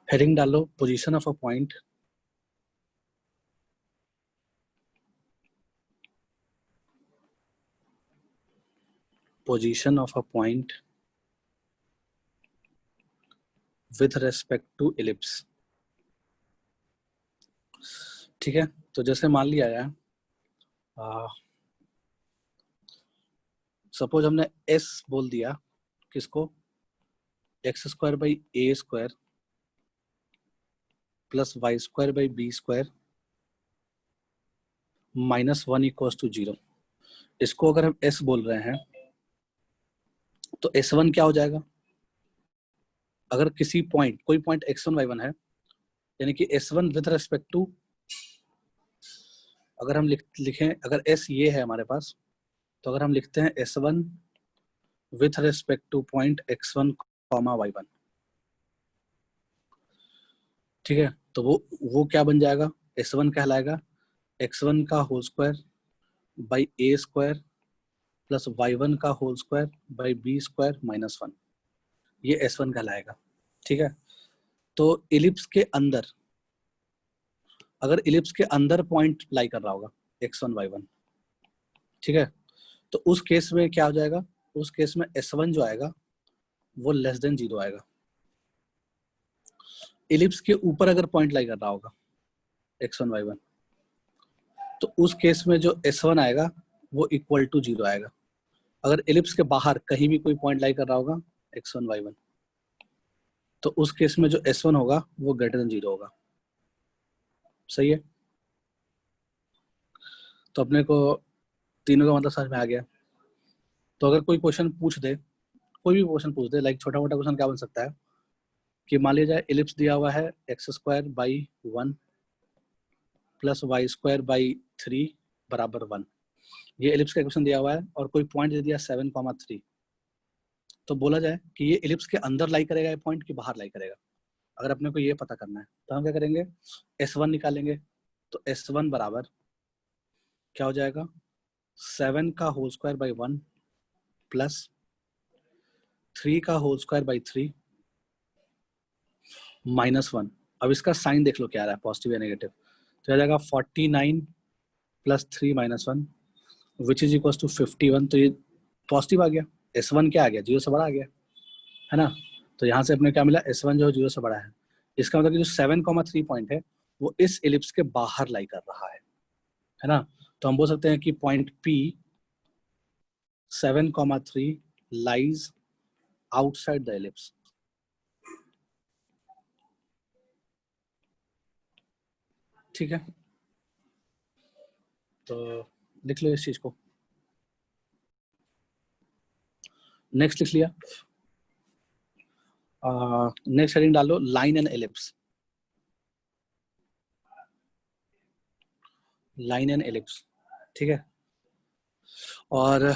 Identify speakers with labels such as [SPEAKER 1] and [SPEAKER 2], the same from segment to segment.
[SPEAKER 1] Heading डालो position of a point position of a point with respect to ellipse। ठीक है, तो जैसे मान लिया है सपोज हमने s बोल दिया किसको, x square by A square plus y square by B square -1 equals to 0। इसको अगर हम s बोल रहे हैं तो s1 क्या हो जाएगा, अगर किसी पॉइंट कोई पॉइंट x1 y1 है यानी कि s1 विद रेस्पेक्ट टू, अगर हम लिखें अगर s ये है हमारे पास, तो अगर हम लिखते हैं s1 with respect to point x1 comma y1, ठीक है, तो वो क्या बन जाएगा, s1 कहलाएगा x1 का whole square by A square plus y1 का whole square by B square -1, ये s1 कहलाएगा। ठीक है, तो इलिप्स के अंदर, अगर इलिप्स के अंदर पॉइंट लाई कर रहा होगा x1 y1, ठीक है, तो उस केस में क्या हो जाएगा, उस केस में s1 जो आएगा वो लेस देन 0 आएगा। इलिप्स के ऊपर अगर पॉइंट लाई कर रहा होगा x1 y1, तो उस केस में जो s1 आएगा वो इक्वल टू 0 आएगा। अगर इलिप्स के बाहर कहीं भी कोई पॉइंट लाई कर रहा होगा x1 y1, तो उस केस में जो s1 होगा वो ग्रेटर देन 0 होगा। सही है, तो अपने को तीनों का मतलब समझ में आ गया। तो अगर कोई क्वेश्चन पूछ दे, कोई भी क्वेश्चन पूछ दे, लाइक छोटा मोटा क्वेश्चन क्या बन सकता है कि मान लिया जाए इलिप्स दिया हुआ है x square by 1 plus y square by 3 बराबर 1, ये इलिप्स का क्वेश्चन दिया हुआ है और कोई पॉइंट दे दिया 7,3, तो बोला जाए कि ये इलिप्स के अंदर लाई करेगा ये पॉइंट की बाहर लाई करेगा। अगर अपने को ये पता करना है तो हम क्या करेंगे, S1 निकालेंगे, तो S1 बराबर क्या हो जाएगा, 7 का होल स्क्वायर बाई 1 प्लस 3 का होल स्क्वायर बाई 3 -1। अब इसका साइन देख लो क्या आ रहा है, पॉजिटिव या नेगेटिव, तो आ जाएगा 49 plus 3 -1 which is equal to 51। तो ये पॉजिटिव आ गया, S1 क्या आ गया, 0 से बड़ा आ गया, है ना। तो यहाँ से अपने क्या मिला, S1 जो 0 से बड़ा है, इसका मतलब कि जो 7,3 पॉइंट है वो इस एलिप्स के बाहर लाई कर रहा है ना। तो हम बोल सकते हैं कि point P 7,3 lies outside the ellipse. ठीक है, तो लिख लो इस चीज को। नेक्स्ट लिख लिया, नेक्स्ट हेडिंग डालो line and ellipse. Line and ellipse, ठीक है, और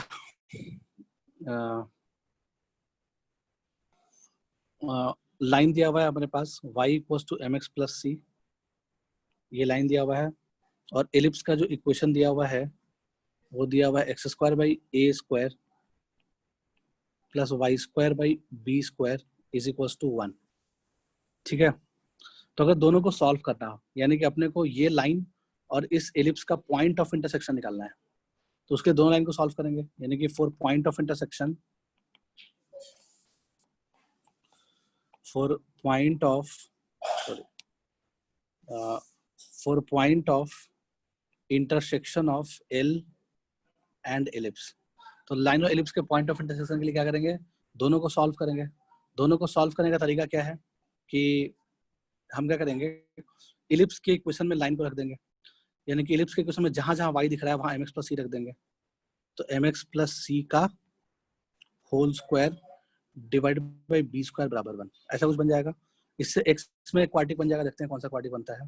[SPEAKER 1] लाइन दिया हुआ है अपने पास y equals to mx plus C, ये लाइन दिया हुआ है, और एलिप्स का जो इक्वेशन दिया हुआ है वो दिया हुआ है x square by A square plus y square by B square is equals to 1। ठीक है, तो अगर दोनों को सॉल्व करना हो, यानी कि अपने को ये लाइन और इस एलिप्स का पॉइंट ऑफ इंटरसेक्शन निकालना है, तो उसके दोनों लाइन को सॉल्व करेंगे, यानी कि for point of intersection, for point of intersection of L and ellipse. तो लाइन और एलिप्स के पॉइंट ऑफ इंटरसेक्शन के लिए क्या करेंगे, दोनों को सॉल्व करेंगे। दोनों को सॉल्व करने का तरीका क्या है कि हम क्या करेंगे, एलिप्स के इक्वेशन में लाइन को रख देंगे, यानी कि एलिप्स के इक्वेशन में जहां जहां y दिख रहा है वहां mx प्लस सी रख देंगे, तो mx प्लस सी का whole square divide by B square बराबर 1, ऐसा कुछ बन जाएगा। इससे x में क्वाड्रेटिक बन जाएगा, देखते हैं कौन सा क्वाड्रेटिक बनता है।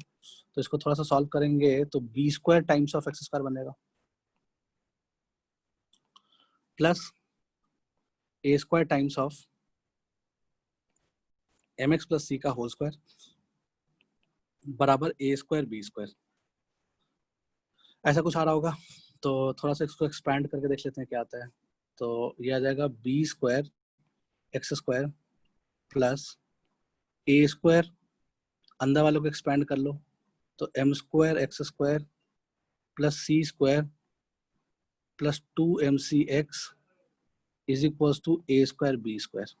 [SPEAKER 1] तो इसको थोड़ा सा सॉल्व करेंगे तो B square times of X square बनेगा plus A square times of mx plus सी का होल स्क्वायर बराबर ए स्क्वायर बी स्क्वायर, ऐसा कुछ आ रहा होगा। तो थोड़ा सा इसको एक्सपैंड करके देख लेते हैं क्या आता है। तो ये आ जाएगा B square X square plus A square अंदर वालों को एक्सपेंड कर लो, तो M square X square plus C square plus 2mcx is equal to A square B square,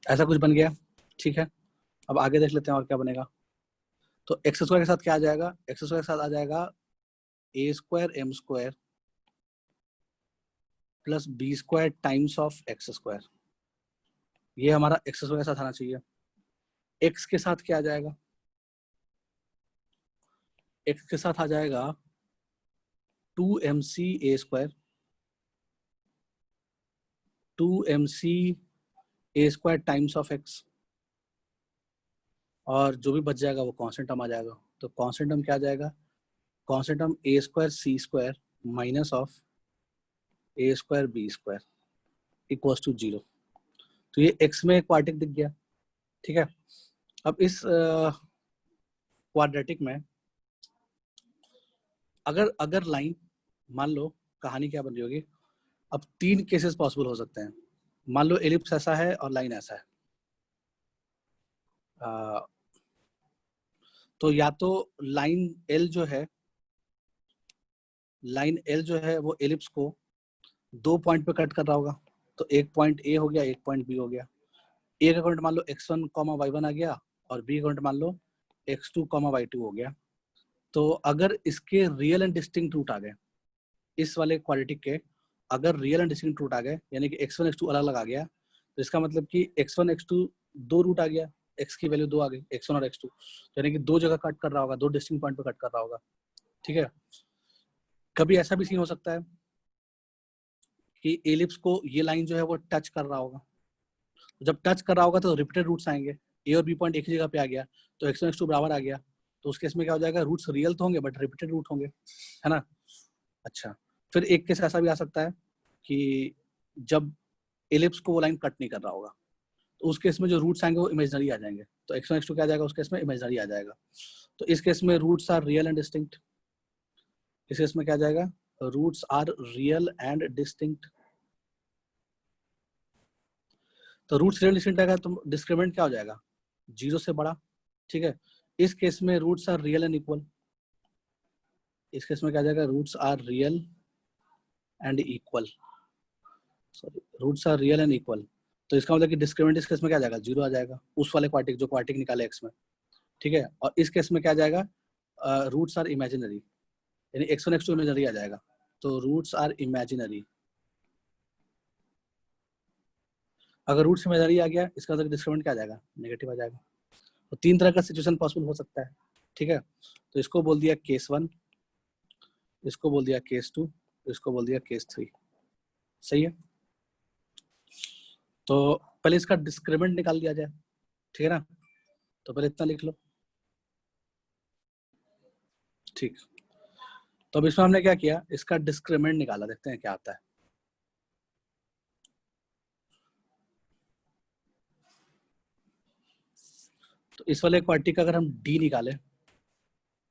[SPEAKER 1] ऐसा कुछ बन गया। ठीक है, अब आगे देख लेते हैं और क्या बनेगा। तो एक्स स्क्वायर के साथ क्या आ जाएगा, एक्स स्क्वायर के साथ आ जाएगा A square M square plus B square times of X square, ये हमारा एक्स स्क्वायर के साथ आना चाहिए। एक्स के साथ क्या आ जाएगा, एक्स के साथ आ जाएगा 2mc a square 2mc a square times of x, और जो भी बच जाएगा वो कांस्टेंट टर्म आ जाएगा। तो कांस्टेंट टर्म क्या आ जाएगा, constant term a square C square minus of A square B square equals to 0। तो ये एक्स में क्वाड्रेटिक दिख गया। ठीक है, अब इस क्वाड्रेटिक में अगर लाइन, मान लो कहानी क्या बन रही होगी, अब 3 केसेस पॉसिबल हो सकते हैं। मान लो एलिप्स ऐसा है और लाइन ऐसा है, तो या तो लाइन एल जो है वो एलिप्स को 2 पॉइंट पे कट कर रहा होगा, तो एक पॉइंट ए हो गया, एक पॉइंट बी हो गया। ए का पॉइंट मान लो x1, y1 आ गया, और बी का पॉइंट मान लो x2, y2 हो गया। तो अगर इसके रियल एंड डिस्टिंक्ट रूट आ गए, इस वाले क्वाड्रेटिक के अगर रियल एंड डिस्टिंक्ट रूट आ गए, यानी कि x1 x2 अलग अलग आ गया, तो इसका मतलब कि x1 x2 2 रूट आ गया, x की वैल्यू 2 आ गई, x1 और x2, यानी कि 2 जगह कट कर रहा होगा, 2 डिस्टिंक्ट पॉइंट पे कट कर रहा होगा। ठीक है, कभी ऐसा भी सीन हो सकता है कि एलिप्स को ये लाइन जो है वो टच कर रहा होगा, जब टच कर रहा होगा तो रिपीटेड रूट्स आएंगे, ए और बी पॉइंट एक ही जगह पे आ गया, तो x1 x2 बराबर आ गया, तो उस केस में क्या हो जाएगा, रूट्स रियल तो होंगे बट रिपीटेड रूट होंगे, है ना। अच्छा, फिर एक केस ऐसा भी आ सकता है कि जब एलिप्स को वो लाइन कट नहीं कर रहा होगा, तो उस केस में जो रूट्स आएंगे वो इमेजनरी आ जाएंगे, तो x1 x2 क्या आ जाएगा, उस केस में इमेजनरी आ जाएगा। तो इस केस में roots are real and distinct, इस केस में क्या आ जाएगा, roots are real and distinct. तो रूट्स रियल डिस्टिंक्ट आएगा तो डिस्क्रिमिनेंट क्या हो जाएगा, 0 से बड़ा। ठीक है, इस केस में roots are real and equal, इस केस में क्या आ जाएगा, roots are real and equal, sorry roots are real and equal. तो इसका मतलब कि डिस्क्रिमिनेंट इस केस में क्या आ जाएगा, 0 आ जाएगा, उस वाले क्वाड्रेटिक जो क्वाड्रेटिक निकाले एक्स में। ठीक है, और इस केस में क्या आ जाएगा, रूट्स आर इमेजिनरी, यानी x1 x2 इमेजिनरी आ जाएगा, तो रूट्स आर इमेजिनरी। अगर रूट्स इमेजिनरी आ गया, इसका मतलब डिस्क्रिमिनेंट क्या आ जाएगा, नेगेटिव आ जाएगा। तो 3 तरह का सिचुएशन पॉसिबल हो सकता है। ठीक है, तो इसको बोल दिया केस 1, इसको बोल दिया केस 2, इसको बोल दिया केस 3। सही है, तो पहले इसका डिस्क्रिमिनेंट निकाल दिया जाए। ठीक है ना, तो पहले इतना लिख लो। ठीक, तो अब इसमें हमने क्या किया, इसका डिस्क्रिमिनेंट निकाला, देखते हैं क्या आता है। तो इस वाले क्वाड्रेटिक का अगर हम डी निकाले,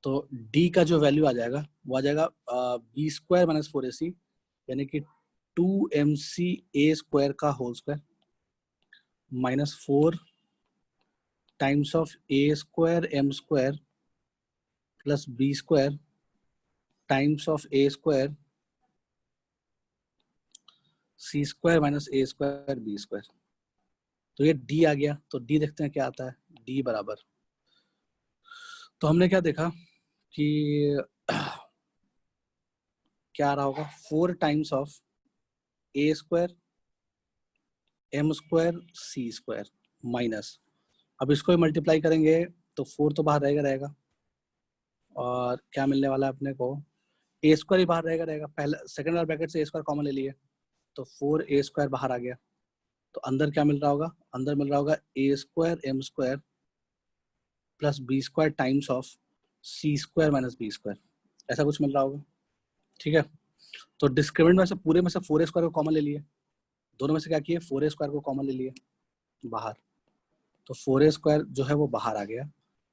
[SPEAKER 1] तो डी का जो वैल्यू आ जाएगा वो आ जाएगा बी स्क्वायर माइनस 4ac, यानी कि 2mc ए स्क्वायर का whole square minus 4 times of A square M square plus B square times of A square C square minus a square B square. तो ये D आ गया, तो D देखते हैं क्या आता है, डी बराबर, तो हमने क्या देखा कि क्या आ रहा होगा, 4 times of A square M square C square minus, अब इसको मल्टीप्लाई करेंगे तो 4 तो बाहर रहेगा, और क्या मिलने वाला है अपने को, ए स्क्वायर ही बाहर रहेगा, पहले सेकंड वाला ब्रैकेट से ए स्क्वायर कॉमन ले लिए, तो 4 ए स्क्वायर बाहर आ गया, तो अंदर क्या मिल रहा होगा, अंदर मिल रहा होगा A square M square plus B square times of C square minus B square, ऐसा कुछ मिल रहा होगा। ठीक है, तो डिस्क्रिमिनेंट में से पूरे में से 4a स्क्वायर को कॉमन ले लिए, दोनों में से क्या किए, 4a स्क्वायर को कॉमन ले लिए बाहर, तो 4a स्क्वायर जो है वो बाहर आ गया,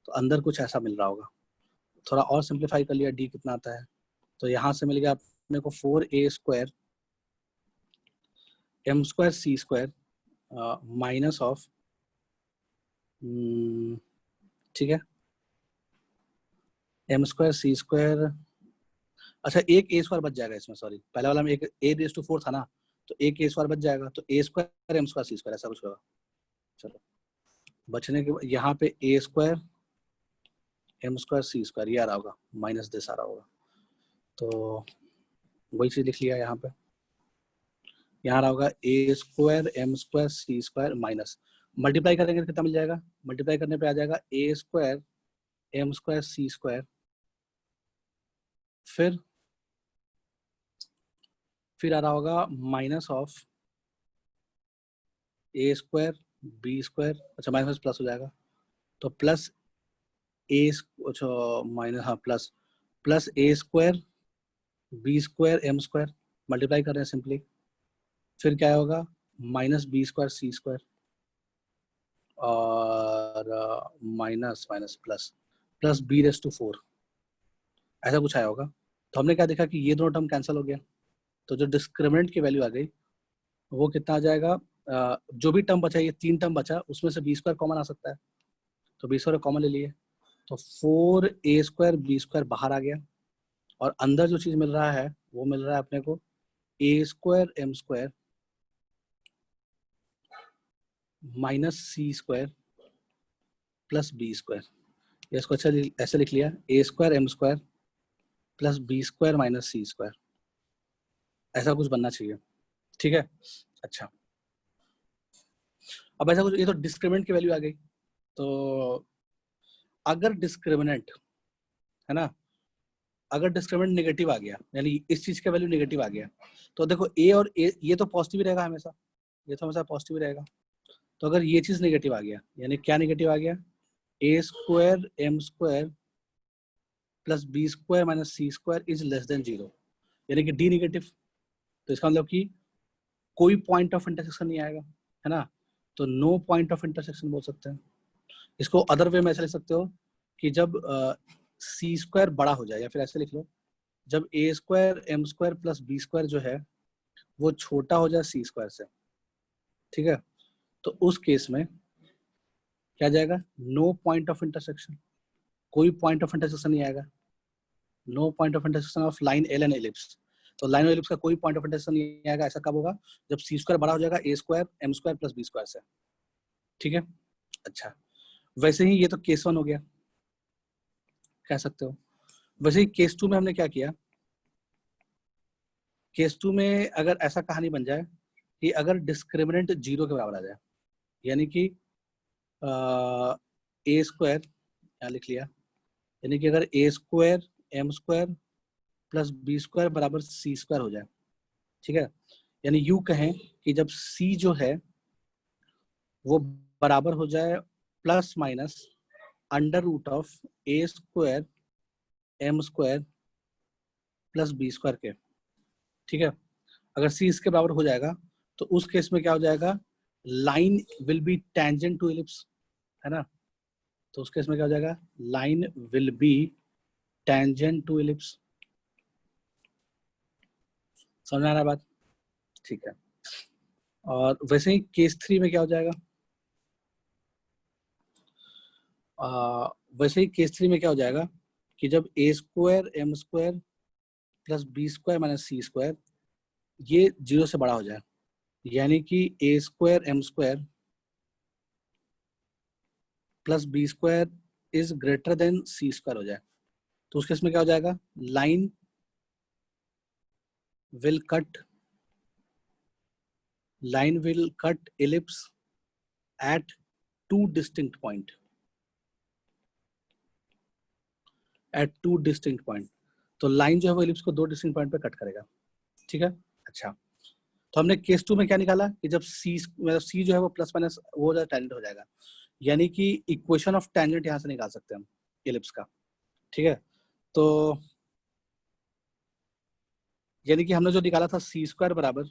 [SPEAKER 1] तो अंदर कुछ ऐसा मिल रहा होगा। थोड़ा और सिंप्लीफाई कर लिया, डी कितना आता है, तो यहाँ से मिल गया अपने को 4a square M square C square minus of, ठीक है, एम स्क्वायर सी स्क्वायर, अच्छा एक ए स्क्वायर बच जाएगा इसमें, सॉरी पहले वाला में एक ए रेज टू 4 था ना, तो एक ए स्क्वायर बच जाएगा, तो A square M square C square ऐसा कुछ होगा। चलो बचने के यहाँ पे ए स्क्वायर एम स्क्वायर सी स्क्वायर ये आ रहा होगा, माइनस दिस आ रहा होगा, तो वही चीज लिख लिया यहाँ पे। यहाँ आ रहा होगा A square M square C square minus, multiply करेंगे तो कितना मिल जाएगा, मल्टीप्लाई करने पे आ जाएगा A square M square C square, फिर आ रहा होगा minus of A square B square, अच्छा माइनस प्लस हो जाएगा, तो प्लस ए, अच्छा माइनस, हाँ plus, plus A square B square M square, multiply कर रहे हैं सिंपली, फिर क्या होगा माइनस बी स्क्वायर सी स्क्वायर और minus minus plus, plus B raise to 4, ऐसा कुछ आया होगा। तो हमने क्या देखा कि ये दोनों टर्म कैंसिल हो गया, तो जो डिस्क्रिमिनेंट की वैल्यू आ गई वो कितना आ जाएगा, जो भी टर्म बचा, ये 3 टर्म बचा, उसमें से बी स्क्वायर कॉमन आ सकता है, तो बी स्क्वायर कॉमन ले लिए, तो 4a स्क्वायर बी स्क्वायर बाहर आ गया, और अंदर जो चीज मिल रहा है वो मिल रहा है अपने को A square M square minus C square plus B square, इसको अच्छा ऐसे लिख लिया, A square M square plus B square minus C square, ऐसा कुछ बनना चाहिए, ठीक है। अच्छा अब ऐसा कुछ, ये तो डिस्क्रिमिनेंट की वैल्यू आ गई, तो अगर डिस्क्रिमिनेंट है ना, अगर डिस्क्रिमिनेंट नेगेटिव आ गया, यानी इस चीज का वैल्यू नेगेटिव आ गया, तो देखो ए और ए ये तो पॉजिटिव ही रहेगा हमेशा, ये तो हमेशा पॉजिटिव ही रहेगा, तो अगर ये चीज नेगेटिव आ गया, यानी क्या नेगेटिव आ गया, A square M square plus B square minus C square is less than 0, यानी कि डी नेगेटिव, तो इसका मतलब कि कोई पॉइंट ऑफ इंटरसेक्शन नहीं आएगा, है ना, तो नो पॉइंट ऑफ इंटरसेक्शन बोल सकते हैं इसको। अदर वे में ऐसा लिख सकते हो कि जब सी स्क्वायर बड़ा हो जाए, या फिर ऐसे लिख लो, जब A square M square plus B square जो है वो छोटा हो जाए सी स्क्वायर से, ठीक है, तो उस केस में क्या जाएगा, नो पॉइंट ऑफ इंटरसेक्शन, कोई पॉइंट ऑफ इंटरसेक्शन नहीं आएगा, no point of intersection of line l and ellipse, तो लाइन और एलिप्स का कोई पॉइंट ऑफ इंटरसेक्शन नहीं आएगा, ऐसा कब होगा, जब सी स्क्वायर बड़ा हो जाएगा A square M square plus B square से, ठीक है। अच्छा वैसे ही ये तो केस 1 हो गया, कह सकते हो। वैसे ही केस 2 में हमने क्या किया, केस 2 में अगर ऐसा कहानी बन जाए कि अगर डिस्क्रिमिनेंट 0 के बराबर आ जाए, यानी कि ए स्क्वायर यहाँ लिख लिया, यानी कि अगर A square M square plus B square बराबर सी स्क्वायर हो जाए, ठीक है, यानी यू कहें कि जब सी जो है वो बराबर हो जाए plus minus under root of A square M square plus B square के, ठीक है, अगर सी इसके बराबर हो जाएगा तो उस केस में क्या हो जाएगा, line will be tangent to ellipse, है ना, तो उस केस में क्या हो जाएगा, line will be tangent to ellipse, समझ आ रहा है बात, ठीक है। और वैसे ही केस 3 में क्या हो जाएगा, वैसे ही केस 3 में क्या हो जाएगा कि जब A square M square plus B square minus C square ये 0 से बड़ा हो जाए, यानी कि A square M square plus B square is greater than C square हो जाए, तो उस केस में क्या हो जाएगा, line will cut ellipse at 2 distinct point, तो लाइन जो है वो एलिप्स को 2 डिस्टिंक्ट पॉइंट पे कट करेगा, ठीक है। अच्छा तो हमने केस 2 में क्या निकाला कि जब सी मतलब सी जो है वो प्लस माइनस वो टेंजेंट हो जाएगा, यानी कि इक्वेशन ऑफ टेंजेंट यहाँ से निकाल सकते हैं हम एलिप्स का, ठीक है, तो यानी कि हमने जो निकाला था सी स्क्वायर बराबर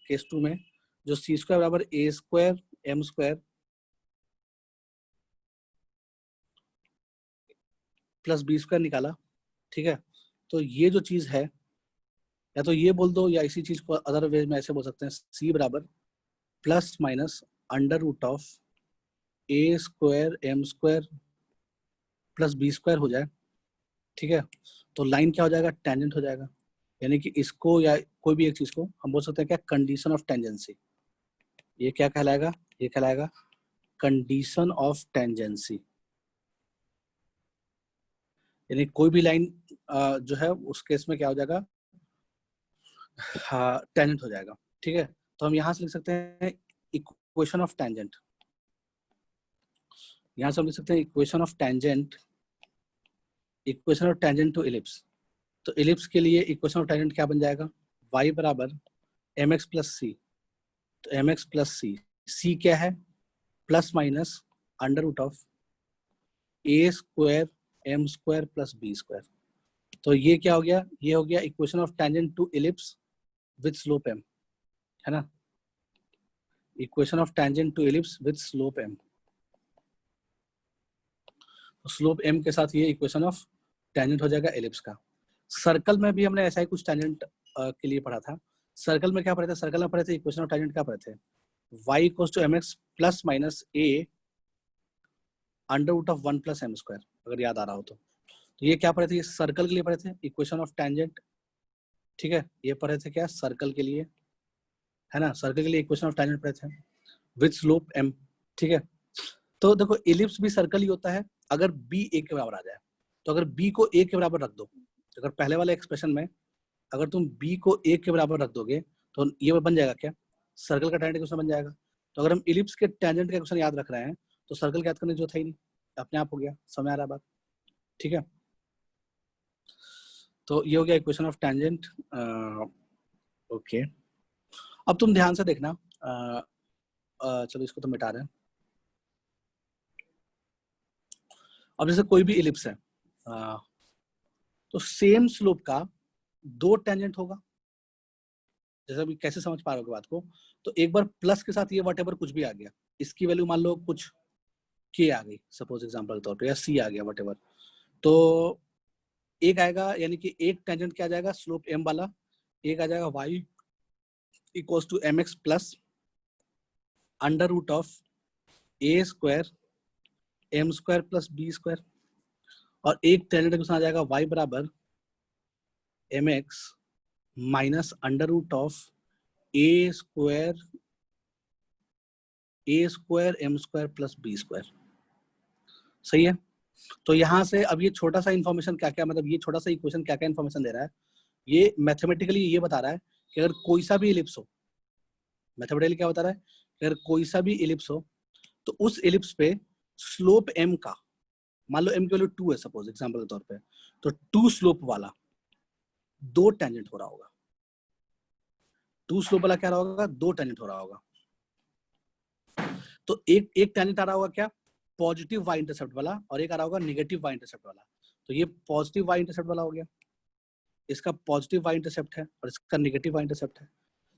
[SPEAKER 1] केस 2 में, जो सी स्क्वायर बराबर A square M square plus B square निकाला, ठीक है, तो ये जो चीज है, या तो ये बोल दो या इसी चीज को अदर वे में ऐसे बोल सकते हैं, सी बराबर plus minus under root of A square M square plus B square हो जाए, ठीक है, तो लाइन क्या हो जाएगा, टेंजेंट हो जाएगा, यानी कि इसको या कोई भी एक चीज को हम बोल सकते हैं क्या, कंडीशन ऑफ टेंजेंसी। ये क्या कहलाएगा, ये कहलाएगा कंडीशन ऑफ टेंजेंसी, यानी कोई भी लाइन जो है उस केस में क्या हो जाएगा, हाँ टेंजेंट हो जाएगा। ठीक है, तो हम यहां से लिख सकते हैं इक्वेशन ऑफ टेंजेंट, यहां से हम लिख सकते हैं equation of tangent, equation of tangent to ellipse. तो इलिप्स के लिए इक्वेशन ऑफ टेंजेंट क्या बन जाएगा, y बराबर एम एक्स प्लस सी। तो m x plus c, c क्या है, plus minus under root of A square M square plus B square. तो ये क्या हो गया, ये हो गया equation of tangent to ellipse with slope m, है ना, equation of tangent to ellipse with slope m. तो स्लोप एम के साथ ये इक्वेशन ऑफ टेंजेंट हो जाएगा एलिप्स का। सर्कल में भी हमने ऐसा ही कुछ टेंजेंट के लिए पढ़ा था। सर्कल में क्या पढ़े थे, सर्कल में पढ़े थे इक्वेशन ऑफ टेंजेंट क्या पढ़े थे, y equals to mx plus minus a under root of 1 plus m square, अगर याद आ रहा हो तो। ये क्या पढ़े थे, ये सर्कल के लिए पढ़े थे इक्वेशन ऑफ टेंजेंट। ठीक है, ये पढ़े थे क्या, सर्कल के लिए, है ना, सर्कल के लिए इक्वेशन ऑफ टेंजेंट पढ़े थे विद स्लोप m। ठीक है, तो देखो इलिप्स भी सर्कल ही होता है अगर b a के बराबर आ जाए। तो अगर b को a के बराबर रख दो, अगर पहले वाले एक्सप्रेशन में अगर तुम b को a के बराबर रख दोगे तो ये बन जाएगा क्या, सर्कल का टेंजेंट इक्वेशन बन जाएगा। तो अगर हम इलिप्स के टेंजेंट का इक्वेशन याद रख रहे हैं तो सर्कल याद करने की जरूरत है ही नहीं, अपने आप हो गया, समझ आ रहा है बात। ठीक है, तो ये हो गया इक्वेशन ऑफ टेंजेंट। ओके, अब तुम ध्यान से देखना, चलो इसको तो मिटा रहे हैं। अब जैसे कोई भी इलिप्स है तो सेम स्लोप का दो टेंजेंट होगा, जैसे अभी कैसे समझ पा रहे हो बात को, तो एक बार प्लस के साथ ये व्हाटएवर कुछ भी आ गया, इसकी वैल्यू मान लो कुछ के आ गई सपोज एग्जांपल के तौर पे, या सी आ गया व्हाटएवर, तो एक आएगा, यानी कि एक टेंजेंट क्या आ जाएगा स्लोप एम वाला, एक आ जाएगा y equals to m x plus under root of A square M square plus B square, और एक टेंजेंट क्वेश्चन आ जाएगा वाई बराबर m x minus under root of A square M square plus B square. सही है, तो यहां से अब ये छोटा सा इन्फॉर्मेशन क्या क्या, मतलब ये छोटा सा इक्वेशन क्या क्या इन्फॉर्मेशन दे रहा है, ये मैथमेटिकली ये बता रहा है कि अगर कोई सा भी इलिप्स हो, मैथमेटिकली क्या बता रहा है कि अगर कोई सा भी इलिप्स हो तो उस इलिप्स पे स्लोप एम का, मान लो एम की वैल्यू 2 है सपोज एग्जांपल के तौर पे, तो 2 स्लोप वाला दो टेंजेंट हो रहा होगा, 2 स्लोप वाला क्या रहा होगा, दो टेंजेंट हो रहा होगा। तो एक टेंजेंट आ रहा होगा क्या, पॉजिटिव वाई इंटरसेप्ट वाला, और एक आ रहा होगा निगेटिव वाई इंटरसेप्ट वाला। तो ये पॉजिटिव वाई इंटरसेप्ट वाला हो गया, इसका पॉजिटिव वाई इंटरसेप्ट है और इसका निगेटिव वाई इंटरसेप्ट है।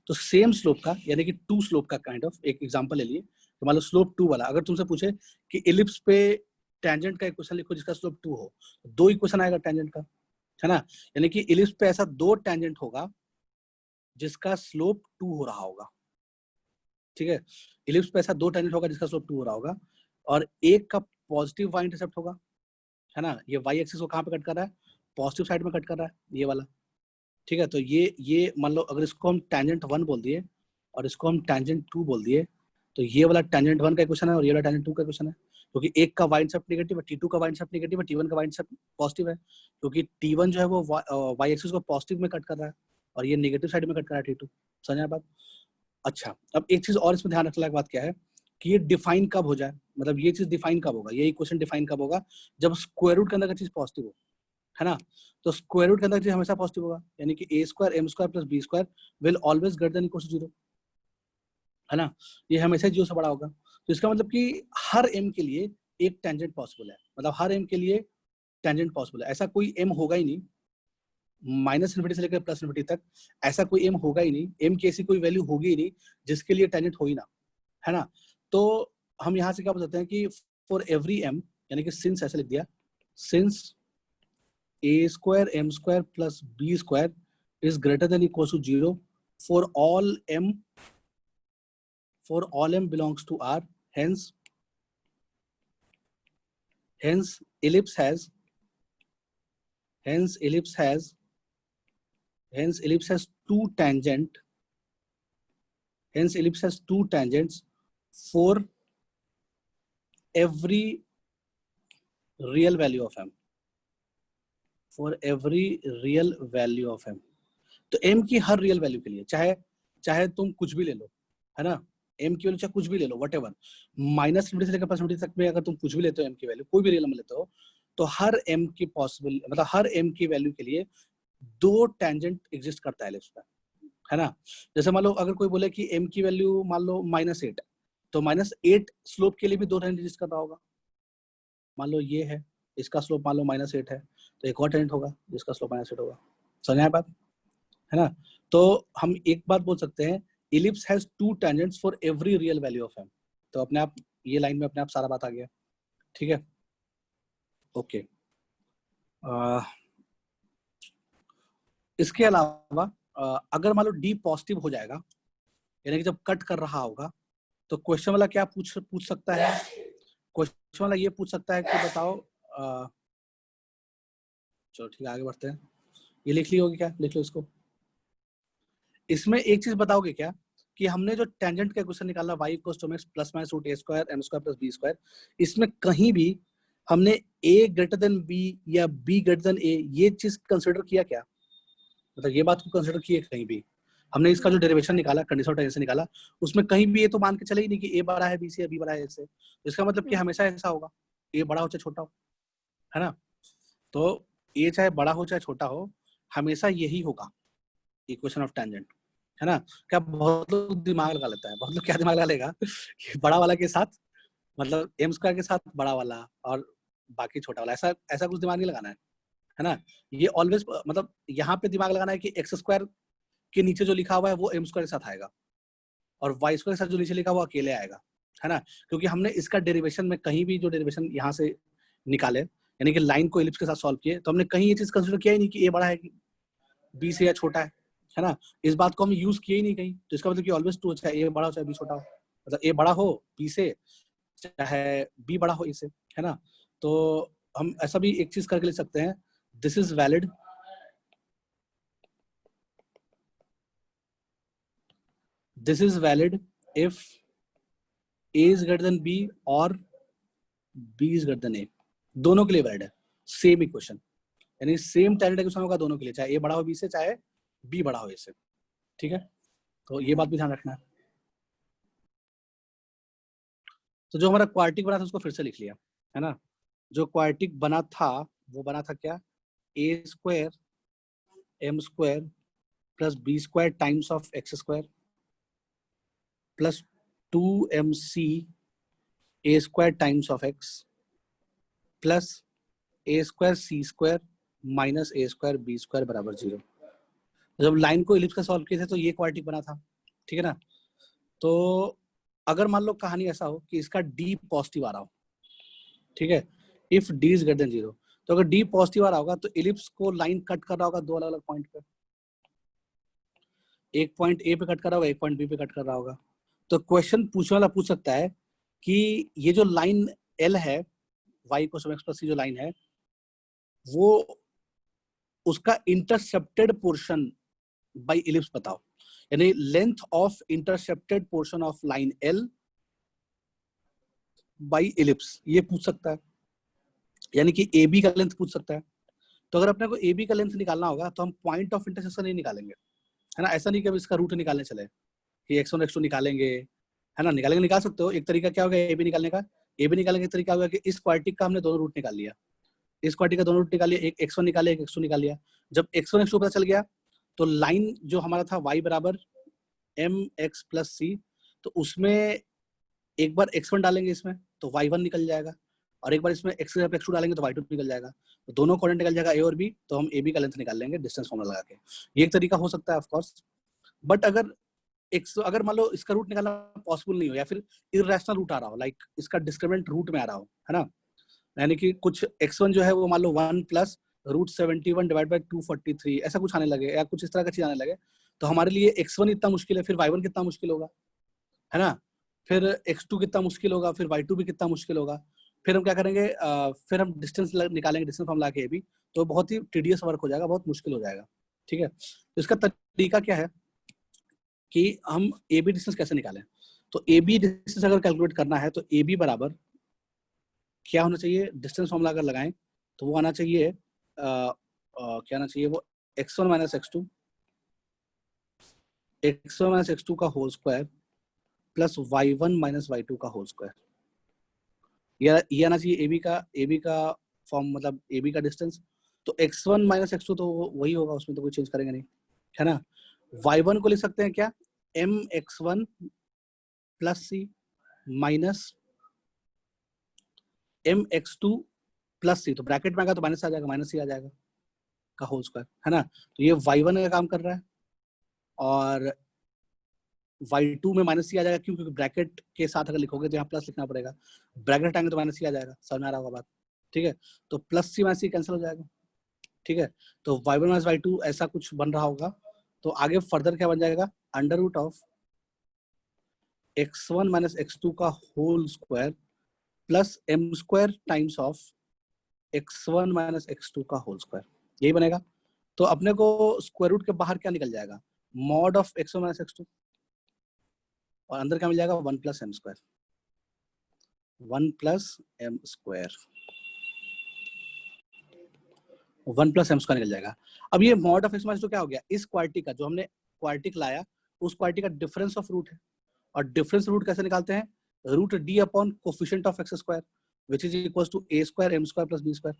[SPEAKER 1] तो सेम स्लोप का, यानी कि 2 स्लोप का काइंड ऑफ एक एग्जांपल ले लिए, तो मान लो स्लोप 2 वाला, अगर तुमसे पूछे कि इलिप्स पे टेंजेंट का इक्वेशन लिखो जिसका स्लोप 2 हो, तो दो इक्वेशन आएगा टेंजेंट का, है ना, यानी कि इलिप्स पे ऐसा दो टेंजेंट होगा जिसका स्लोप 2 हो रहा होगा। ठीक है, इलिप्स पे ऐसा दो टेंजेंट होगा जिसका स्लोप 2 हो रहा होगा, और एक का पॉजिटिव वाई इंटरसेप्ट होगा, है ना, ये वाई एक्सिस को कहाँ पे कट कर रहा है, पॉजिटिव साइड में कट कर रहा है ये वाला। ठीक है, तो ये मान लो अगर इसको हम टेंजेंट 1 बोल दिए और इसको हम टेंजेंट 2 बोल दिए, तो ये वाला टेंजेंट 1 का क्वेश्चन है और ये वाला टेंजेंट 2 का क्वेश्चन है, क्योंकि एक का वाई इंटरसेप्ट नेगेटिव है, T2 का वाई इंटरसेप्ट नेगेटिव है, T1 का वाई इंटरसेप्ट पॉजिटिव है, क्योंकि T1 जो है वो वाई एक्सिस को पॉजिटिव में कट कर रहा है और ये नेगेटिव साइड में कट कर रहा है T2। समझ बात। अच्छा, अब एक चीज और इसमें ध्यान रखने की बात क्या है कि ये डिफाइन कब हो जाए, मतलब ये चीज डिफाइन कब होगा, ये इक्वेशन डिफाइन कब होगा, जब स्क्वायर रूट के अंदर का चीज पॉजिटिव हो, है ना। तो स्क्वायर रूट के अंदर चीज हमेशा पॉजिटिव होगा, यानी कि A square M square plus B square will always greater than equal to 0, है ना, ये हमेशा 0 से बड़ा होगा। तो इसका मतलब कि हर एम के लिए एक टेंजेंट पॉसिबल है, मतलब हर एम के लिए टेंजेंट पॉसिबल है, ऐसा कोई एम होगा ही नहीं, माइनस इन्फिनिटी से लेकर प्लस इन्फिनिटी तक ऐसा कोई एम होगा ही नहीं, एम की ऐसी कोई वैल्यू होगी ही नहीं जिसके लिए टेंजेंट हो ही ना, है ना। तो हम यहाँ से क्या बोल सकते हैं कि फॉर एवरी एम, यानी कि सिंस ऐसे लिख दिया, since a square m square plus b square is greater than equal to 0 for all m belongs to R, hence ellipse has hence ellipse has two tangents for every real value of m, तो m की हर real value के लिए, चाहे तुम कुछ भी ले लो, है ना, m की वैल्यू चाहे कुछ भी ले लो, वटेवर, -∞ से लेकर +∞ तक में अगर तुम कुछ भी लेते हो m की वैल्यू, कोई भी रियल नंबर लेते हो, तो हर m की पॉसिबल मतलब हर m की वैल्यू के लिए दो टेंजेंट एग्जिस्ट करता है एलिप्स पे, है ना। जैसे मान लो अगर कोई बोले कि m की वैल्यू मान लो -8, तो -8 स्लोप के लिए भी दो टेंजेंट एग्जिस्ट कर रहा होगा। मान लो ये है, इसका स्लोप मान लो -8 है, तो एक और टेंजेंट होगा जिसका स्लोप -8 होगा। समझ आया बात, है ना। तो हम एक बात बोल सकते हैं, ellipse has to tangents for every real value of m। तो अपने आप ये लाइन में अपने आप सारा बात आ गया, ठीक है, ओके। इसके अलावा अगर मान लो d पॉजिटिव हो जाएगा, यानी कि जब कट कर रहा होगा, तो क्वेश्चन वाला क्या पूछ सकता है, क्वेश्चन वाला ये पूछ सकता है कि बताओ, चलो ठीक है आगे बढ़ते हैं। ये लिख ली होगी क्या, लिख लो इसको। इसमें एक चीज बताओगे क्या कि हमने जो टेंजेंट का क्वेश्चन निकाला y = x +-√a² m² + b², इसमें कहीं भी हमने a > b या b > a ये चीज कंसिडर किया क्या, मतलब ये बात को कंसिडर किए कहीं भी हमने इसका जो डेरिवेशन निकाला, कंडीशनल टेंजेंट से निकाला, उसमें कहीं भी ये तो मान के चले ही नहीं कि a बड़ा है b से या b बड़ा है a से। इसका मतलब कि हमेशा ऐसा होगा, a बड़ा हो चाहे छोटा हो, है ना। तो a चाहे बड़ा हो चाहे छोटा हो, हमेशा यही होगा इक्वेशन ऑफ टेंजेंट, है ना। क्या बहुत लोग दिमाग लगा लेता है, बहुत लोग क्या दिमाग लगा लेगा कि बड़ा वाला के साथ मतलब m² के साथ बड़ा वाला और बाकी छोटा वाला, ऐसा कुछ दिमाग नहीं लगाना है ना। ये ऑलवेज मतलब यहाँ पे दिमाग लगाना है कि x² के नीचे जो लिखा हुआ है वो m² के साथ आएगा और y² के साथ जो नीचे लिखा हुआ अकेले आएगा, है ना। क्योंकि हमने इसका डेरिवेशन में कहीं भी जो डेरिवेशन यहाँ से निकाले, यानी कि लाइन को इलिप्स के साथ सॉल्व किए, तो हमने कहीं ये चीज कंसिडर किया ही नहीं कि a बड़ा है b से या छोटा है ना। इस बात को हम यूज किए ही नहीं कहीं, तो इसका मतलब कि ऑलवेज ट्रू, चाहे a बड़ा हो चाहे b छोटा हो, मतलब a बड़ा हो b से, चाहे b बड़ा हो a से, है ना। तो हम ऐसा भी एक चीज करके लिख सकते हैं, this is valid if a is greater than b और b is greater than a, दोनों के लिए वैलिड है सेम इक्वेशन, यानी सेम टेंजेंट इक्वेशन होगा दोनों के लिए, चाहे a बड़ा हो b से, चाहे b बड़ा हो a से, ठीक है। तो ये बात भी ध्यान रखना है। तो जो हमारा क्वाड्रेटिक बना था उसको फिर से लिख लिया, है ना। जो क्वाड्रेटिक बना था वो बना था क्या, a² m² + b² times of x² + 2mc a² times of x + a² c² - a² b² = 0। जब लाइन को इलिप्स का सॉल्व किए थे तो ये क्वाड्रेटिक बना था, ठीक है ना। तो अगर मान लो कहानी ऐसा हो कि इसका d पॉजिटिव आ रहा हो, ठीक है, if d is greater then 0, तो अगर d पॉजिटिव आ रहा होगा तो इलिप्स को लाइन कट कर रहा होगा दो अलग अलग पॉइंट पे, एक पॉइंट a पे कट कर रहा होगा, एक पॉइंट b पे कट कर रहा होगा। तो क्वेश्चन पूछने वाला पूछ सकता है कि ये जो लाइन l है y = x + c जो लाइन है, वो उसका इंटरसेप्टेड पोर्शन बाय इलिप्स बताओ, यानी length of intercepted portion of line l by ellipse, ये पूछ सकता है, यानी कि AB का लेंथ पूछ सकता है। तो अगर अपने को AB का लेंथ निकालना होगा तो हम पॉइंट ऑफ इंटरसेक्शन नहीं निकालेंगे, है ना। ऐसा नहीं कि अब इसका रूट निकालने चले कि x1 x2 निकालेंगे, है ना। निकालेंगे, निकाल सकते हो। एक तरीका क्या होगा AB निकालने का, AB निकालने का तरीका होगा कि इस क्वाड्रेटिक का हमने दोनों रूट निकाल लिया, इस क्वाड्रेटिक का दोनों रूट निकाल लिया, एक x1 निकाले, एक x2 निकाल लिया। जब x1 x2 पता चल गया तो लाइन जो हमारा था y = mx + c, तो उसमें एक बार x1 डालेंगे इसमें तो y1 निकल जाएगा, और एक बार इसमें x2 डालेंगे तो y2 निकल जाएगा। तो दोनों कोऑर्डिनेट निकल जाएगा a और b, तो हम ab का लेंथ निकाल लेंगे डिस्टेंस फॉर्मूला लगा के। ये एक तरीका हो सकता है ऑफ कोर्स, बट अगर मान लो इसका रूट निकालना पॉसिबल नहीं हो या फिर इररेशनल रूट आ रहा हो, लाइक इसका डिस्क्रिमिनेंट रूट में आ रहा हो, है ना, यानी कि कुछ x1 जो है वो मान लो 1 + √71 / 243 ऐसा कुछ आने लगे या कुछ इस तरह का चीज आने लगे, तो हमारे लिए x1 इतना मुश्किल है, फिर y1 कितना मुश्किल होगा, है ना, फिर x2 कितना मुश्किल होगा, फिर y2 भी कितना मुश्किल होगा। फिर हम क्या करेंगे, फिर हम डिस्टेंस निकालेंगे, डिस्टेंस फॉर्म ला के AB, तो बहुत ही टीडियस वर्क हो जाएगा, बहुत मुश्किल हो जाएगा। ठीक है, तो इसका तरीका क्या है कि हम AB डिस्टेंस कैसे निकालें। तो AB डिस्टेंस अगर कैलकुलेट करना है तो AB बराबर क्या होना चाहिए, डिस्टेंस फॉर्मूला अगर लगाएं तो वो आना चाहिए, क्या आना चाहिए, वो x1 माइनस x2 का whole square plus y1 minus y2 का होल स्क्वायर। ये आना चाहिए AB का फॉर्म, मतलब AB का डिस्टेंस। तो x1 माइनस x2 तो वही होगा, उसमें तो कोई चेंज करेंगे नहीं, है ना। y1 को लिख सकते हैं क्या, mx1 plus c minus mx2 plus c, तो ब्रैकेट में आएगा तो माइनस आ जाएगा, माइनस c आ जाएगा का होल स्क्वायर, है ना। तो ये y1 का काम कर रहा है और y2 में माइनस सी आ जाएगा, क्योंकि ब्रैकेट के साथ अगर लिखोगे तो यहाँ प्लस लिखना पड़ेगा, ब्रैकेट हटाएंगे तो माइनस सी आ जाएगा, समझ में आ रहा होगा बात। ठीक है, तो प्लस सी माइनस सी कैंसिल हो जाएगा। ठीक है, तो y1 माइनस y2 ऐसा कुछ बन रहा होगा। तो आगे फर्दर क्या बन जाएगा, under root of x1 minus x2 का whole square plus m square times of x1 minus x2 का होल स्क्वायर, यही बनेगा। तो अपने को स्क्वायर रूट के बाहर क्या निकल जाएगा, mod of x1 minus x2, और अंदर क्या मिल जाएगा, 1 plus m square, 1 plus m square, 1 plus m square निकल जाएगा। अब ये मॉड ऑफ x माइनस 2 क्या हो गया, इस क्वार्टी का, जो हमने क्वार्टिक लाया उस क्वार्टी का डिफरेंस ऑफ रूट है। और डिफरेंस रूट कैसे निकालते हैं, root d upon coefficient of x square which is equal to a square m square plus b square.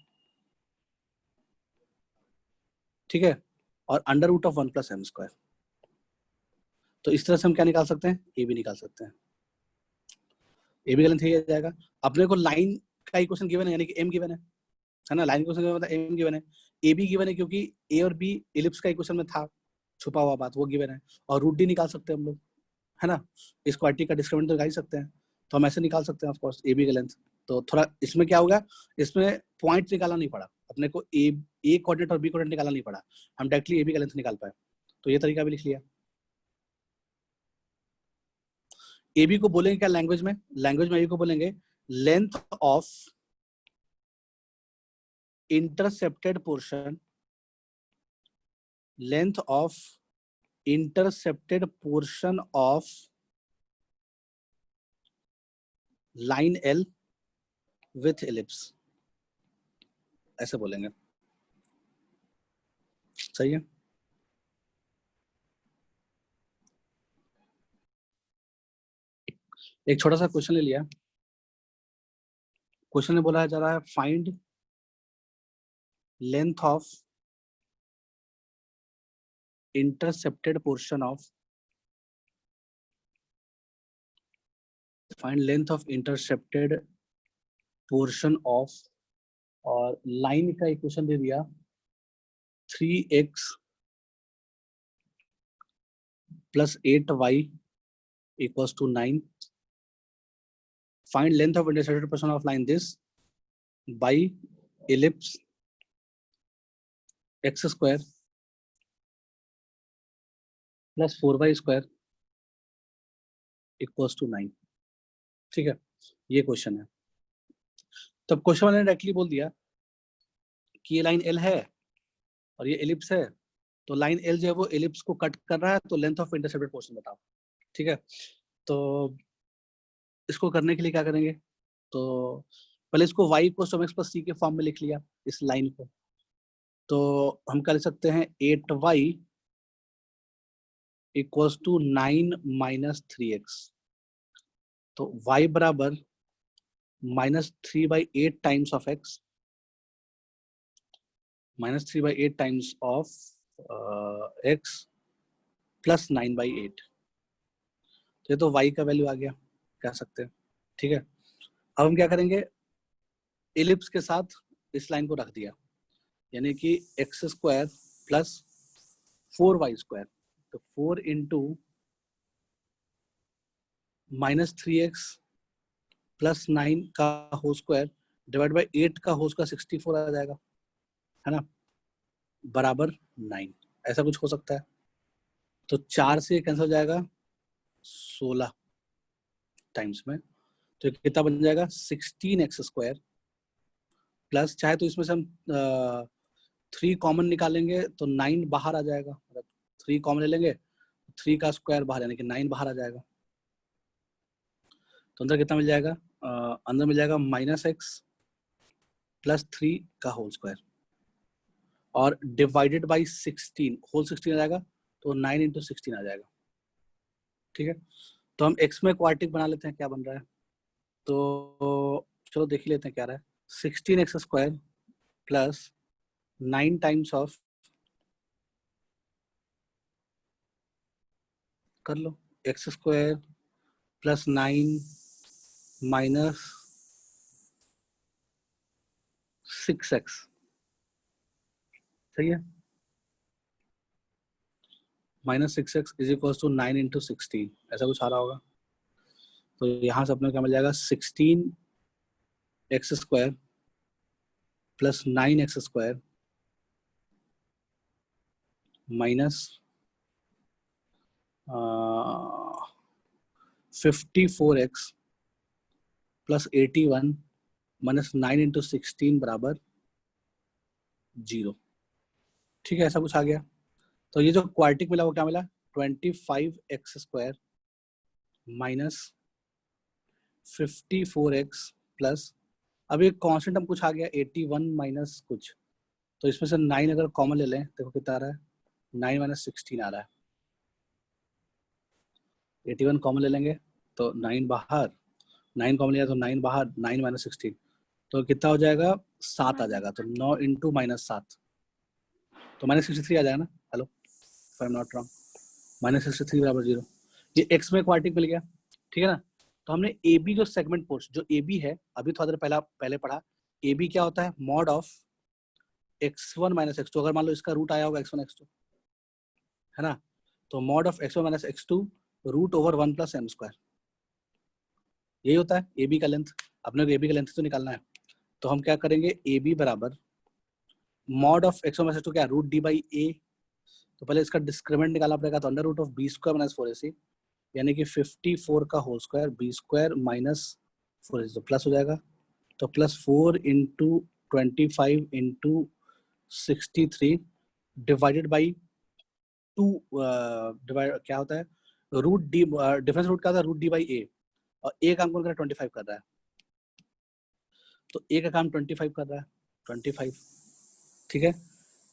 [SPEAKER 1] ठीक है, और under root of 1 plus m square. तो इस तरह से हम क्या निकाल सकते हैं, a भी निकाल सकते हैं। ए बी का लेंथ यही आ जाएगा। अपने को लाइन का इक्वेशन गिवन है, यानी कि m गिवन है ना, लाइन इक्वेशन मतलब m गिवन है, ए बी गिवन है क्योंकि a और b इलिप्स का इक्वेशन में था, छुपा हुआ बात वो गिवन है, और रूट d निकाल सकते हैं हम लोग, है ना। इस क्वार्टी का डिस्क्रिमिनेंट तो निकाल ही सकते हैं, तो हम ऐसे निकाल सकते हैं ऑफ कोर्स ए बी का लेंथ। तो थोड़ा इसमें क्या होगा, इसमें पॉइंट निकालना नहीं पड़ा अपने को, ए कोऑर्डिनेट और बी कोऑर्डिनेट निकालना नहीं पड़ा, हम डायरेक्टली ए बी का लेंथ निकाल पाए। तो ये तरीका भी लिख लिया। ए बी को बोलेंगे क्या लैंग्वेज में, लैंग्वेज में ए बी को बोलेंगे length of intercepted portion, length of intercepted portion of line L with ellipse, ऐसे बोलेंगे। सही है। एक छोटा सा क्वेश्चन ले लिया, क्वेश्चन में बोला जा रहा है find length of intercepted portion of, find length of intercepted portion of, और लाइन का इक्वेशन दे दिया 3x plus 8y equals to 9. Find length of intersected portion of line this by ellipse x square plus 4y square equals to 9. ठीक है, ये question है। तब question वाले ने डायरेक्टली बोल दिया कि ये लाइन L है और ये एलिप्स है, तो लाइन L जो है वो एलिप्स को कट कर रहा है, तो लेंथ ऑफ इंटरसेप्टेड पोर्शन बताओ। ठीक है, तो इसको करने के लिए क्या करेंगे, तो पहले इसको y equals to mx plus c के फॉर्म में लिख लिया इस लाइन को। तो हम कर सकते हैं 8y equals to 9 minus 3x, तो y बराबर -3/8 times of x, -3/8 times of x plus 9/8। तो ये तो y का वैल्यू आ गया, कह सकते हैं। ठीक है, अब हम क्या करेंगे, एलिप्स के साथ इस लाइन को रख दिया, यानी कि x square plus 4y square, तो 4 इंटू -3x प्लस 9 का होल स्क्वायर डिवाइड बाई 8 का होल स्क्वायर 64 आ जाएगा, है ना, बराबर 9, ऐसा कुछ हो सकता है। तो 4 से कैंसिल हो जाएगा 16 टाइम्स में, तो ये कितना बन जाएगा 16x² प्लस, चाहे तो इसमें से हम 3 कॉमन निकालेंगे तो 9 बाहर आ जाएगा, मतलब 3 कॉमन ले लेंगे, 3 का स्क्वायर बाहर यानी कि 9 बाहर आ जाएगा। तो अंदर कितना मिल जाएगा, अंदर मिल जाएगा -x प्लस 3 का होल स्क्वायर और डिवाइडेड बाई 16, होल 16 आ जाएगा तो 9 × 16 आ जाएगा। ठीक है, तो हम x में क्वार्टिक बना लेते हैं, क्या बन रहा है, तो चलो देख ही लेते हैं क्या रहा है। 16x² प्लस 9 टाइम्स ऑफ, कर लो, x² प्लस 9 माइनस 6x, सही है, -6x इज इक्वल टू 9 × 16, ऐसा कुछ आ रहा होगा। तो यहाँ से अपने को क्या मिल जाएगा 16x² plus 9x² minus 54x plus 81 minus 9 × 16 बराबर 0। ठीक है, ऐसा कुछ आ गया। तो ये जो क्वार्टिक मिला वो क्या मिला, 25x² माइनस 54x प्लस, अब एक कांस्टेंट हम कुछ आ गया 81 माइनस कुछ, तो इसमें से 9 अगर कॉमन ले लें देखो कितना आ रहा है, 9 - 16 आ रहा है। 81 कॉमन ले लेंगे तो 9 बाहर, 9 कॉमन लिया तो 9 बाहर, 9 - 16 तो कितना हो जाएगा 7 आ जाएगा। तो 9 × -7 तो -63 आ जाएगा ना। Hello, if I am not wrong, -63 बराबर 0। ये x में क्वार्टिक मिल गया, ठीक है ना। तो हमने ए बी जो सेगमेंट पोर्शन, जो ए बी है, अभी थोड़ा देर पहले पढ़ा, ए बी क्या होता है, मॉड ऑफ x1 - x2। अगर मान लो इसका रूट आया होगा x1 x2, है ना, तो mod of x1 - x2 √1 + m², यही होता है ए बी का लेंथ। अपने को ए बी का लेंथ तो निकालना है, तो हम क्या करेंगे, ए बी बराबर मॉड ऑफ x1 - x2 क्या, √d/a। तो पहले इसका डिस्क्रिमिनेंट निकालना पड़ेगा, तो √(b² - 4ac) यानी कि 54 का whole square b² minus 4ac, तो प्लस हो जाएगा। तो +4 × 25 × 63 डिवाइडेड बाई 2, डिवाइड क्या होता है, रूट डी, डिफरेंस रूट क्या होता है, √d/a, और a काम कौन कर रहा है, 25 कर रहा है, तो a का काम 25 कर रहा है, 25, ठीक है।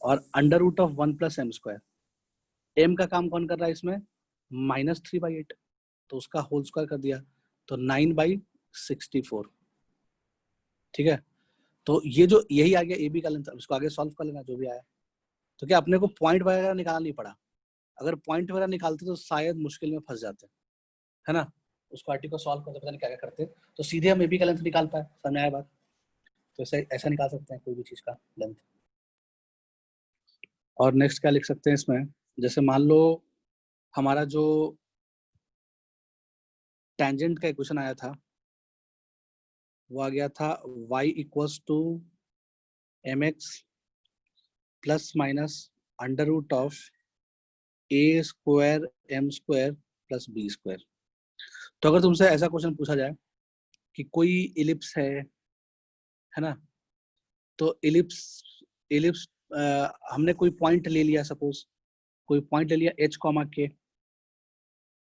[SPEAKER 1] और √1 + m², m का काम कौन कर रहा है इसमें, -3/8, तो उसका होल स्क्वायर कर दिया, तो 9/64, ठीक है। तो ये जो यही आ गया ए बी का लेंथ, उसको आगे सॉल्व कर लेना जो भी आया। तो क्या अपने को पॉइंट वगैरह निकालना नहीं पड़ा, अगर पॉइंट वगैरह निकालते तो शायद मुश्किल में फंस जाते, है ना। उस पार्टी को सॉल्व करते पता नहीं क्या क्या करते, तो सीधे हम ए बी का लेंथ निकाल पाए, समझ आया बात। तो ऐसा निकाल सकते हैं कोई भी चीज का लेंथ। और नेक्स्ट क्या लिख सकते हैं इसमें, जैसे मान लो हमारा जो टेंजेंट का इक्वेशन आया था वो आ गया था y = mx plus minus √a² m² plus b²। तो अगर तुमसे ऐसा क्वेश्चन पूछा जाए कि कोई इलिप्स है ना, तो इलिप्स हमने कोई पॉइंट ले लिया, सपोज कोई पॉइंट ले लिया h, k,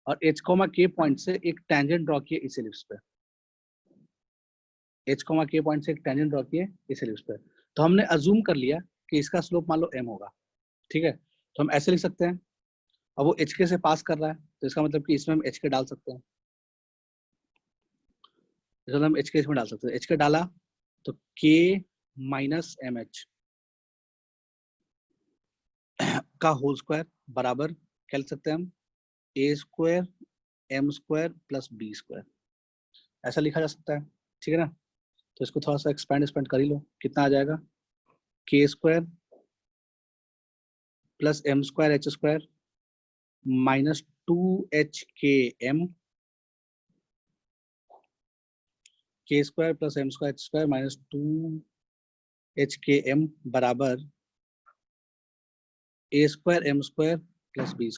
[SPEAKER 1] और h, k पॉइंट से एक टेंजेंट ड्रॉ किए इस इलिप्स पे, h, k पॉइंट से एक टेंजेंट ड्रॉ किए इस इलिप्स पे। तो हमने अज्यूम कर लिया कि इसका स्लोप मान लो m होगा, ठीक है। तो हम ऐसे लिख सकते हैं, अब वो HK से पास कर रहा है तो इसका मतलब कि इसमें हम HK डाल सकते हैं, इसमें हम HK इसमें डाल सकते हैं। HK डाला तो K - MH का होल स्क्वायर बराबर क्या लिख सकते हैं हम, a² m² प्लस b², ऐसा लिखा जा सकता है, ठीक है ना। तो इसको थोड़ा सा एक्सपेंड कर ही लो, कितना आ जाएगा, k² plus m² h² minus 2HKM, k² plus m² h² minus 2HKM बराबर a² m² प्लस b²,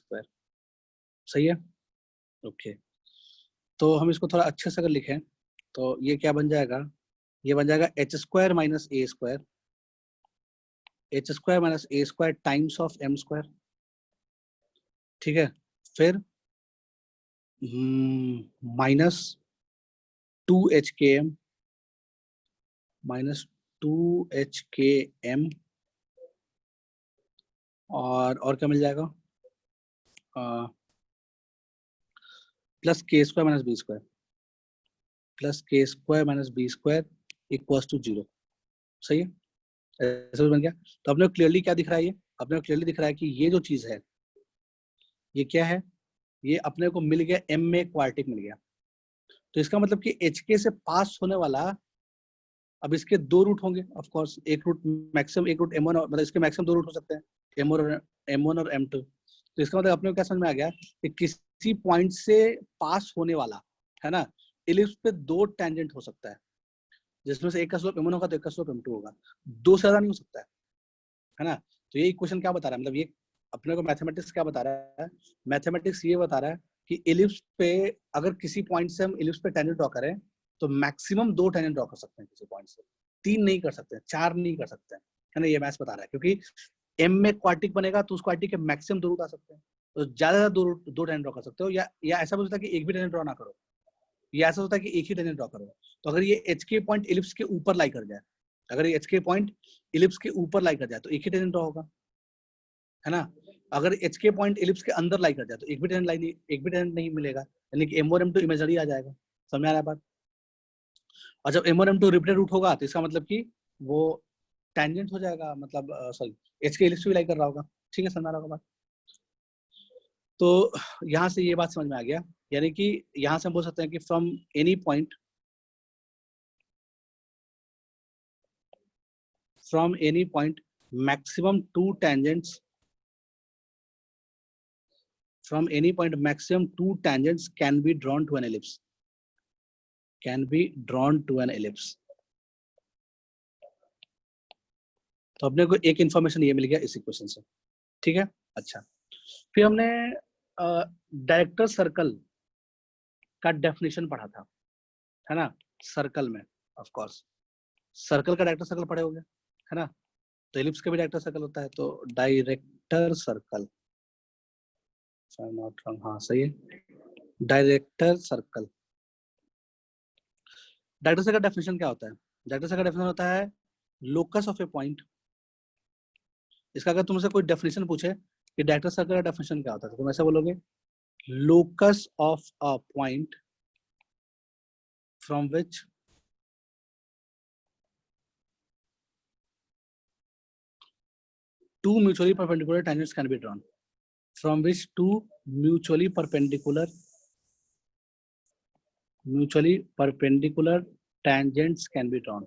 [SPEAKER 1] सही है, ओके। तो हम इसको थोड़ा अच्छे से अगर लिखें तो ये क्या बन जाएगा, ये बन जाएगा H square minus a square, H square minus a square times of m square, ठीक है। फिर माइनस 2 HKM, माइनस 2 HKM, और क्या मिल जाएगा, plus K square minus B square, plus K square minus B square equals to 0। सही है, ऐसा बन गया। तो अपने को क्लियरली क्या दिख रहा है, ये अपने को क्लियरली दिख रहा है कि ये जो चीज है ये क्या है, ये अपने को मिल गया एम में क्वार्टिक मिल गया। तो इसका मतलब कि एच के से पास होने वाला, अब इसके दो रूट होंगे ऑफ कोर्स, एक रूट मैक्सिमम, एक रूट M1, मतलब इसके मैक्सिमम दो रूट हो सकते हैं, M1 और M2। तो इसका मतलब अपने को क्या समझ में आ गया कि किसी पॉइंट से पास होने वाला है ना इलिप्स पे दो टेंजेंट हो सकता है, जिसमें से एक का स्लोप M1 होगा तो एक का स्लोप M2 होगा, दो से ज्यादा नहीं हो सकता है ना। तो ये इक्वेशन क्या बता रहा है, मतलब ये अपने को मैथमेटिक्स क्या बता रहा है, मैथमेटिक्स ये बता रहा है कि इलिप्स पे अगर किसी पॉइंट से हम इलिप्स पे टेंजेंट ड्रॉ करें तो मैक्सिमम दो टेंजेंट ड्रॉ कर सकते हैं किसी पॉइंट से, तीन नहीं कर सकते, चार नहीं कर सकते, है ना। ये मैथ्स बता रहा है, क्योंकि एम में क्वार्टिक बनेगा तो उस क्वार्टिक के मैक्सिमम दो रूट आ सकते हैं, तो ज्यादा दो टेंजेंट ड्रॉ कर सकते हो, या ऐसा भी होता है कि एक भी टेंजेंट ड्रॉ ना करो, या ऐसा होता है कि एक ही टेंजेंट ड्रॉ करो। तो अगर ये एच के पॉइंट इलिप्स के ऊपर लाई कर जाए, अगर ये एच के पॉइंट इलिप्स के ऊपर लाई कर जाए तो एक ही टेंजेंट ड्रॉ होगा, है ना। अगर एच के पॉइंट इलिप्स के अंदर लाई कर जाए तो एक भी टेंजेंट लाई नहीं, एक भी टेंजेंट नहीं मिलेगा, यानी कि M1 M2 इमेजिनरी आ जाएगा। समझ आ रहा है बात। और जब M1 M2 रिपीटेड रूट होगा तो इसका मतलब कि वो टेंजेंट हो जाएगा, मतलब सॉरी एच के इलिप्स भी लाई कर रहा होगा। ठीक है, समझ आ रहा होगा बात। तो यहाँ से ये बात समझ में आ गया, यानी कि यहाँ से हम बोल सकते हैं कि from any point, from any point maximum two tangents, from any point maximum two tangents can be drawn to an ellipse, can be drawn to an ellipse। तो अपने को एक इंफॉर्मेशन ये मिल गया इस इक्वेशन से, ठीक है। अच्छा, फिर हमने डायरेक्टर सर्कल का डेफिनेशन पढ़ा था, है ना, सर्कल में। ऑफ कोर्स सर्कल का डायरेक्टर सर्कल पढ़े होंगे, है ना। तो एलिप्स का भी डायरेक्टर सर्कल होता है, तो डायरेक्टर सर्कल, नॉट रॉन्ग, हाँ सही है, डायरेक्टर सर्कल। डायरेक्टर सर्कल का डेफिनेशन क्या होता है, डायरेक्टर सर्कल का डेफिनेशन होता है लोकस ऑफ ए पॉइंट। इसका अगर तुमसे कोई डेफिनेशन पूछे कि डायरेक्टर सर्कल का डेफिनेशन क्या होता है तो तुम ऐसा बोलोगे, locus of a point from which two mutually perpendicular tangents can be drawn, from which two mutually perpendicular tangents can be drawn,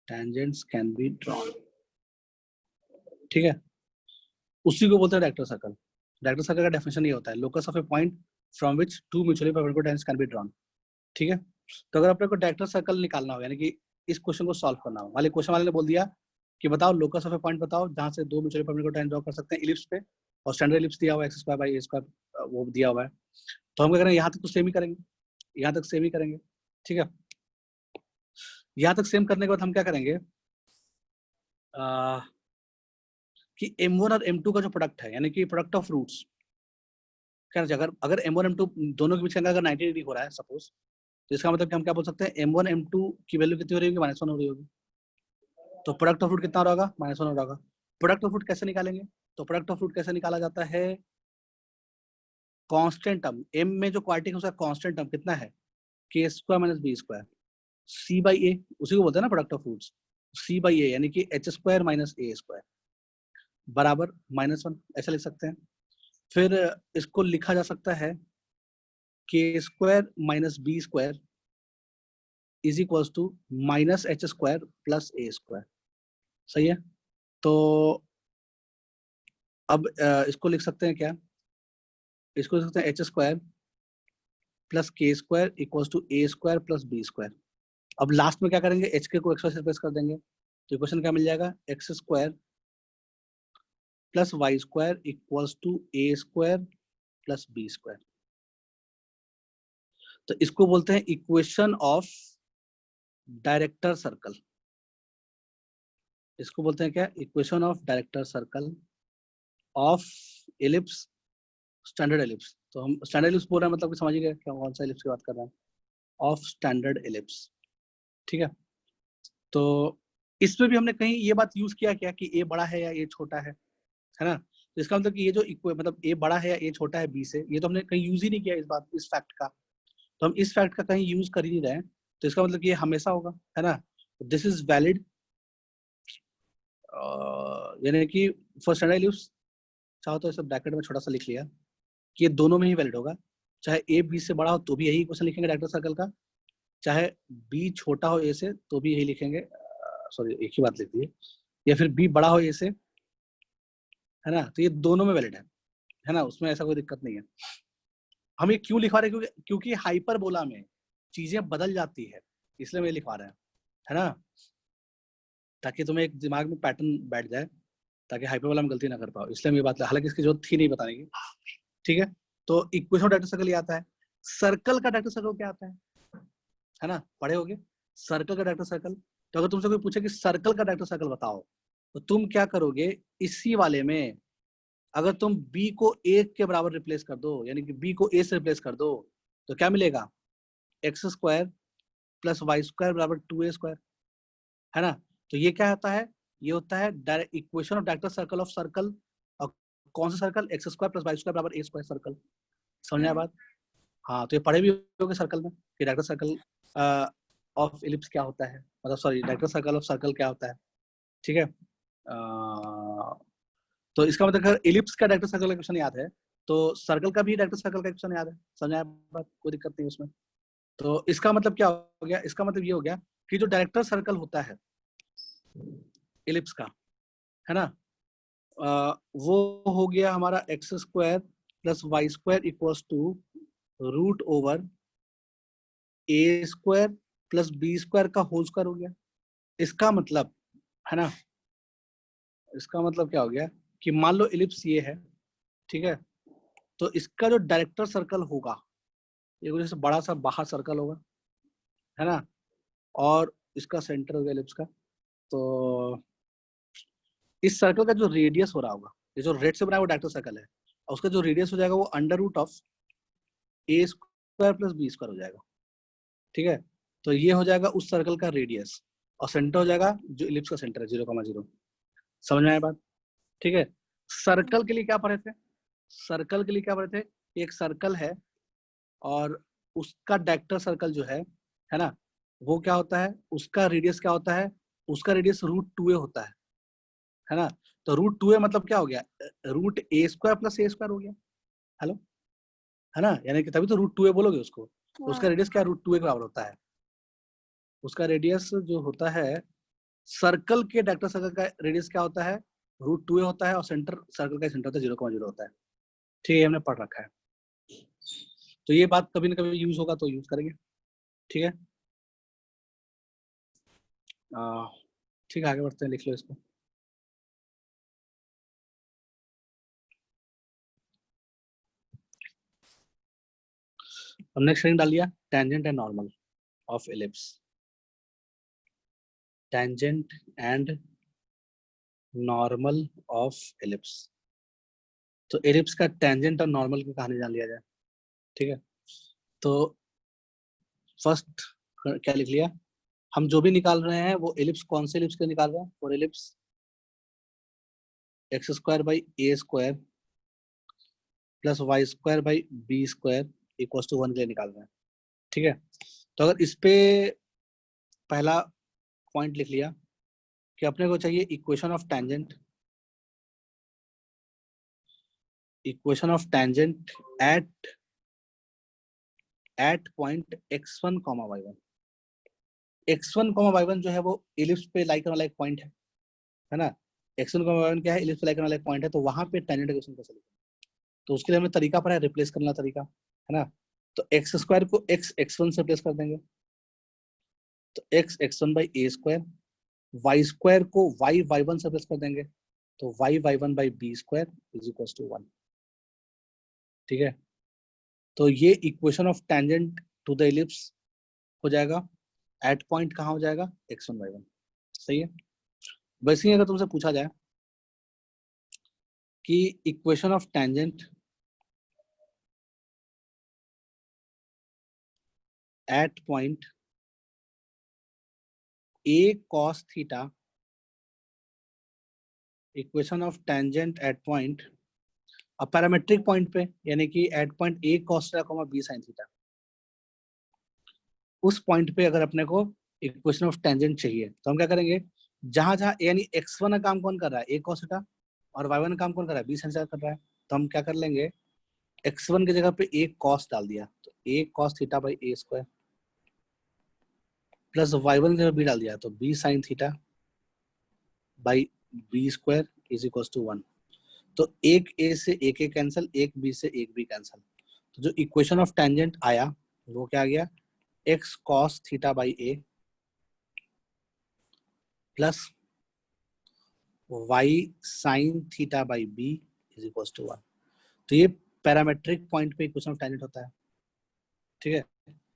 [SPEAKER 1] tangents can be drawn, ठीक है। उसी को बोलते हैं डायरेक्टर सर्कल। डायरेक्टर सर्कल का डेफिनेशन ये होता है, locus of A point from which two mutually perpendicular tangents can be drawn, ठीक है। तो अगर अपने को डायरेक्टर सर्कल निकालना हो, यानी कि इस क्वेश्चन को सॉल्व करना हो, वाले क्वेश्चन वाले ने बोल दिया कि बताओ लोकस ऑफ ए पॉइंट बताओ जहां से दो म्यूचुअली परपेंडिकुलर tangent ड्रॉ कर सकते हैं इलिप्स पे, और स्टैंडर्ड इलिप्स दिया हुआ है x² बाई a² वो दिया हुआ है। तो हम क्या करेंगे, यहाँ तक तो सेम ही करेंगे, यहाँ तक सेम ही करेंगे, ठीक है। यहाँ तक सेम करने के बाद हम क्या करेंगे कि M1 और M2 का जो प्रोडक्ट है, यानी कि प्रोडक्ट ऑफ रूट्स, क्या अगर M1 M2 दोनों के बीच का अगर 90 डिग्री हो रहा है सपोज, तो इसका मतलब कि हम क्या बोल सकते हैं, M1 M2 की वैल्यू कितनी हो रही होगी, -1 हो रही होगी, तो प्रोडक्ट ऑफ रूट कितना हो रहा होगा, -1 हो रहा होगा। प्रोडक्ट ऑफ रूट कैसे निकालेंगे, तो प्रोडक्ट ऑफ रूट कैसे निकाला जाता है, कांस्टेंट टर्म, m में जो क्वार्टिक है उसका कांस्टेंट टर्म कितना है, k² minus b², c by a, उसी को बोलते हैं ना product of roots, c by a, यानी कि h² माइनस a² बराबर -1, ऐसा लिख सकते हैं। फिर इसको लिखा जा सकता है k² minus b² is equals to -h² plus a²। सही है, तो अब इसको लिख सकते हैं क्या, इसको लिख सकते हैं h² plus k² equals to a² plus b²। अब लास्ट में क्या करेंगे, h को x से रिप्लेस कर देंगे, तो इक्वेशन क्या मिल जाएगा, x² plus y² equals to a² plus b²। तो इसको बोलते हैं इक्वेशन ऑफ डायरेक्टर सर्कल। इसको बोलते हैं क्या? Equation of director circle of ellipse, standard ellipse. तो हम स्टैंडर्ड एलिप्स बोल रहे हैं, मतलब कि समझ गए क्या कौन सा एलिप्स की बात कर रहे हैं? ऑफ स्टैंडर्ड एलिप्स, ठीक है। तो इसमें भी हमने कहीं ये बात यूज किया क्या कि ए बड़ा है या ए छोटा है ना? तो इसका मतलब कि ये जो मतलब ए बड़ा है या ए छोटा है बी से, ये तो हमने कहीं यूज ही नहीं किया इस फैक्ट का। तो हम इस फैक्ट का कहीं यूज कर ही नहीं रहे हैं, तो इसका मतलब कि ये हमेशा होगा, है ना? दिस इज वैलिड, यानी कि फॉर स्टैंडर्ड एलिप्स, चाहो तो इसे ब्रैकेट में छोटा सा लिख लिया कि ये दोनों में ही वैलिड होगा। चाहे ए बी से बड़ा हो तो भी यही क्वेश्चन लिखेंगे डायरेक्टर सर्कल का, चाहे बी छोटा हो ए से तो भी यही लिखेंगे, सॉरी एक ही बात लिख दी, या फिर बी बड़ा हो ए से, है ना? तो ये दोनों में वैलिड है ना? उसमें ऐसा कोई दिक्कत नहीं है। हम ये क्यों लिखवा रहे हैं? क्योंकि हाइपरबोला में चीजें बदल जाती है, इसलिए मैं लिखवा रहे हैं, है ना? ताकि तुम्हें एक दिमाग में पैटर्न बैठ जाए, ताकि हाइपरबोला में गलती ना कर पाओ, इसलिए ये बात, हालांकि इसकी जरूरत थी नहीं बताने की, ठीक है। तो इक्वेशन ऑफ डायरेक्टर सर्कल ये आता है। सर्कल का डायरेक्टर सर्कल क्या आता है ना? पढ़े होगे सर्कल का डायरेक्टर सर्कल। तो अगर तुमसे कोई पूछे कि सर्कल का डायरेक्टर सर्कल बताओ, तो तुम क्या करोगे? इसी वाले में अगर तुम b को a के बराबर रिप्लेस कर दो, यानी कि b को a से रिप्लेस कर दो, तो क्या मिलेगा? X square plus y square बराबर 2a², है ना? तो ये क्या होता है? ये होता है direct equation of director circle of circle. और कौन सा circle? X square plus y square बराबर a² सर्कल। समझ आया बात? हाँ, तो ये पढ़े भी होंगे सर्कल में कि डायरेक्टर सर्कल ऑफ एलिप्स क्या होता है, मतलब sorry director circle of circle क्या होता है, ठीक है। तो इसका मतलब अगर एलिप्स का डायरेक्टर सर्कल का क्वेश्चन याद है, तो सर्कल का भी डायरेक्टर सर्कल का क्वेश्चन याद है। समझ आया बात? कोई दिक्कत नहीं उसमें। तो इसका मतलब क्या हो गया? इसका मतलब ये हो गया कि जो डायरेक्टर सर्कल होता है एलिप्स का, है ना, वो हो गया हमारा x square plus y square equals to root over a square plus B square का होल स्क्वायर हो गया। इसका मतलब, है ना, इसका मतलब क्या हो गया कि मान लो एलिप्स ये है, ठीक है। तो इसका जो डायरेक्टर सर्कल होगा, ये जैसे बड़ा सा बाहर सर्कल होगा, है ना, और इसका सेंटर हो गया एलिप्स का। तो इस सर्कल का जो रेडियस हो रहा होगा, ये जो रेड से बना हुआ डायरेक्टर सर्कल है, और उसका जो रेडियस हो जाएगा वो under root of A square plus B square हो जाएगा, ठीक है। तो ये हो जाएगा उस सर्कल का रेडियस, और सेंटर हो जाएगा जो इलिप्स का सेंटर है 0,0। समझ में आया बात? ठीक है। सर्कल के लिए क्या पढ़े थे? सर्कल के लिए क्या पढ़े थे? एक सर्कल है और उसका डायरेक्टर सर्कल जो है ना, वो क्या होता है? उसका रेडियस क्या होता है? उसका रेडियस √2a होता है ना। तो √2a मतलब क्या हो गया? √a² प्लस a² हो गया। हेलो, है ना, यानी कि तभी तो √2a बोलोगे उसको। तो उसका रेडियस क्या √2a के बराबर होता है। उसका रेडियस जो होता है, सर्कल के डायरेक्टर सर्कल का रेडियस क्या होता है? √2a होता है, और सेंटर सर्कल का सेंटर होता है 0,0 होता है। ठीक है, हमने पढ़ रखा है। तो ये बात कभी ना कभी यूज होगा तो यूज करेंगे, ठीक है। ठीक है, आगे बढ़ते हैं, लिख लो इसको। हमने नेक्स्ट डाल दिया tangent and normal of ellipse. Tangent and normal of ellipse. तो एलिप्स का टेंजेंट और नॉर्मल की कहानी जान लिया जाए, ठीक है। तो फर्स्ट क्या लिख लिया? हम जो भी निकाल रहे हैं वो एलिप्स, कौन से एलिप्स के निकाल रहे हैं? For ellipse x² by a² plus y² by b² equals to 1 के लिए निकाल रहे हैं, ठीक है। तो अगर इस पे पहला पॉइंट लिख लिया कि अपने को चाहिए equation of tangent, equation of tangent at point x1, y1। x1, y1 जो है वो एलिप्स पे लाई करने वाला एक पॉइंट है ना। x1, y1 क्या है? एलिप्स पे लाई करने वाला एक पॉइंट है। तो वहां पे टेंजेंट इक्वेशन कैसे लिखें? तो उसके लिए हमें तरीका पड़ा है, रिप्लेस करने का तरीका, है ना। तो x² को x1 से रिप्लेस कर देंगे, तो x1 बाई a²। y² को y1 से रिप्लेस कर देंगे, तो y1 by b² is equal to 1, ठीक है। तो ये equation of tangent to the ellipse हो जाएगा, एट पॉइंट कहाँ हो जाएगा, x1 y1। सही है। वैसे ही अगर तुमसे पूछा जाए कि equation of tangent at point a cos theta, equation of tangent at point अब पैरामेट्रिक पॉइंट पे, यानी कि at point a cos theta, b sin theta, उस पॉइंट पे अगर अपने को इक्वेशन ऑफ टेंजेंट चाहिए तो हम क्या करेंगे, जहां जहां यानी x1 का काम कौन कर रहा है, a cos थीटा, और y1 का काम कौन कर रहा है, b sin थीटा कर रहा है, तो हम क्या कर लेंगे, x1 की जगह पे a cos डाल दिया, तो a cos theta by a square, plus y1 की जगह b डाल दिया तो b sin theta by b square is equal to 1। तो एक a से एक a कैंसिल, एक b से एक b कैंसिल, तो जो इक्वेशन ऑफ टेंजेंट आया वो क्या आ गया, x cos theta by a plus y sin theta by b is equal to 1। तो ये पैरामेट्रिक पॉइंट पे इक्वेशन ऑफ टेंजेंट होता है। ठीक है,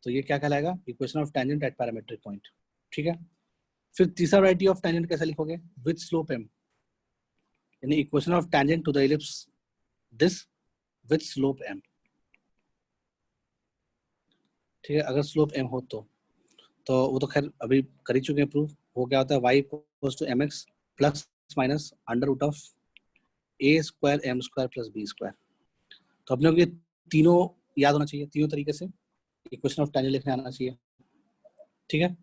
[SPEAKER 1] तो ये क्या कहलाएगा, equation of tangent at parametric point. ठीक है, फिर तीसरा वैरायटी ऑफ टेंजेंट कैसे लिखोगे, विद स्लोप m, यानी equation of tangent to the ellipse this with slope m। ठीक है, अगर स्लोप m हो तो वो तो खैर अभी कर ही चुके हैं प्रूफ। वो क्या होता है, y equals to mx plus minus under root of a square m square plus b square. तो अपने को ये तीनों याद होना चाहिए, तीनों तरीके से इक्वेशन ऑफ टेंजेंट लिखने आना चाहिए। ठीक है,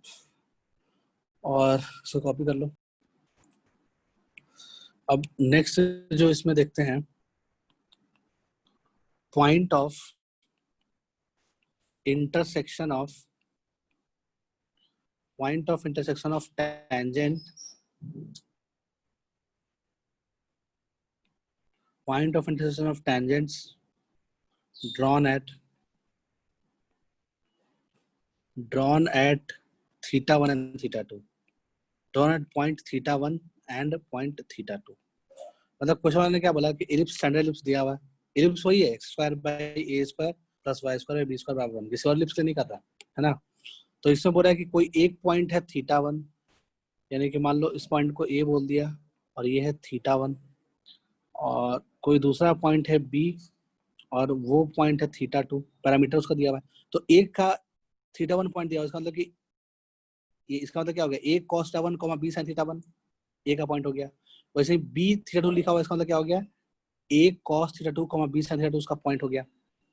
[SPEAKER 1] और इसको कॉपी कर लो। अब नेक्स्ट जो इसमें देखते हैं, point of intersection of tangent, point of intersection of tangents drawn at theta 1 and theta 2, drawn at point theta 1 and point theta 2। मतलब क्वेश्चन वाले ने क्या बोला कि इलिप्स, स्टैंडर्ड इलिप्स दिया हुआ है, इलिप्स वही है x square by a square plus y square by b square बराबर 1, किसी और इलिप्स के नहीं कर रहा है ना। तो इसमें बोला है कि कोई एक पॉइंट है थीटा 1, यानी कि मान लो इस पॉइंट को a बोल दिया और ये है थीटा 1, और कोई दूसरा पॉइंट है b और वो पॉइंट है थीटा 2, पैरामीटर उसका दिया हुआ है। तो एक का थीटा 1 पॉइंट दिया हुआ है, इसका मतलब कि ये, इसका मतलब क्या हो गया, a cos theta 1, b sin theta 1, a का पॉइंट हो गया। वैसे ही b थीटा 2 लिखा हुआ है, इसका मतलब क्या हो गया, a cos theta 2, b sin theta 2 उसका पॉइंट हो गया।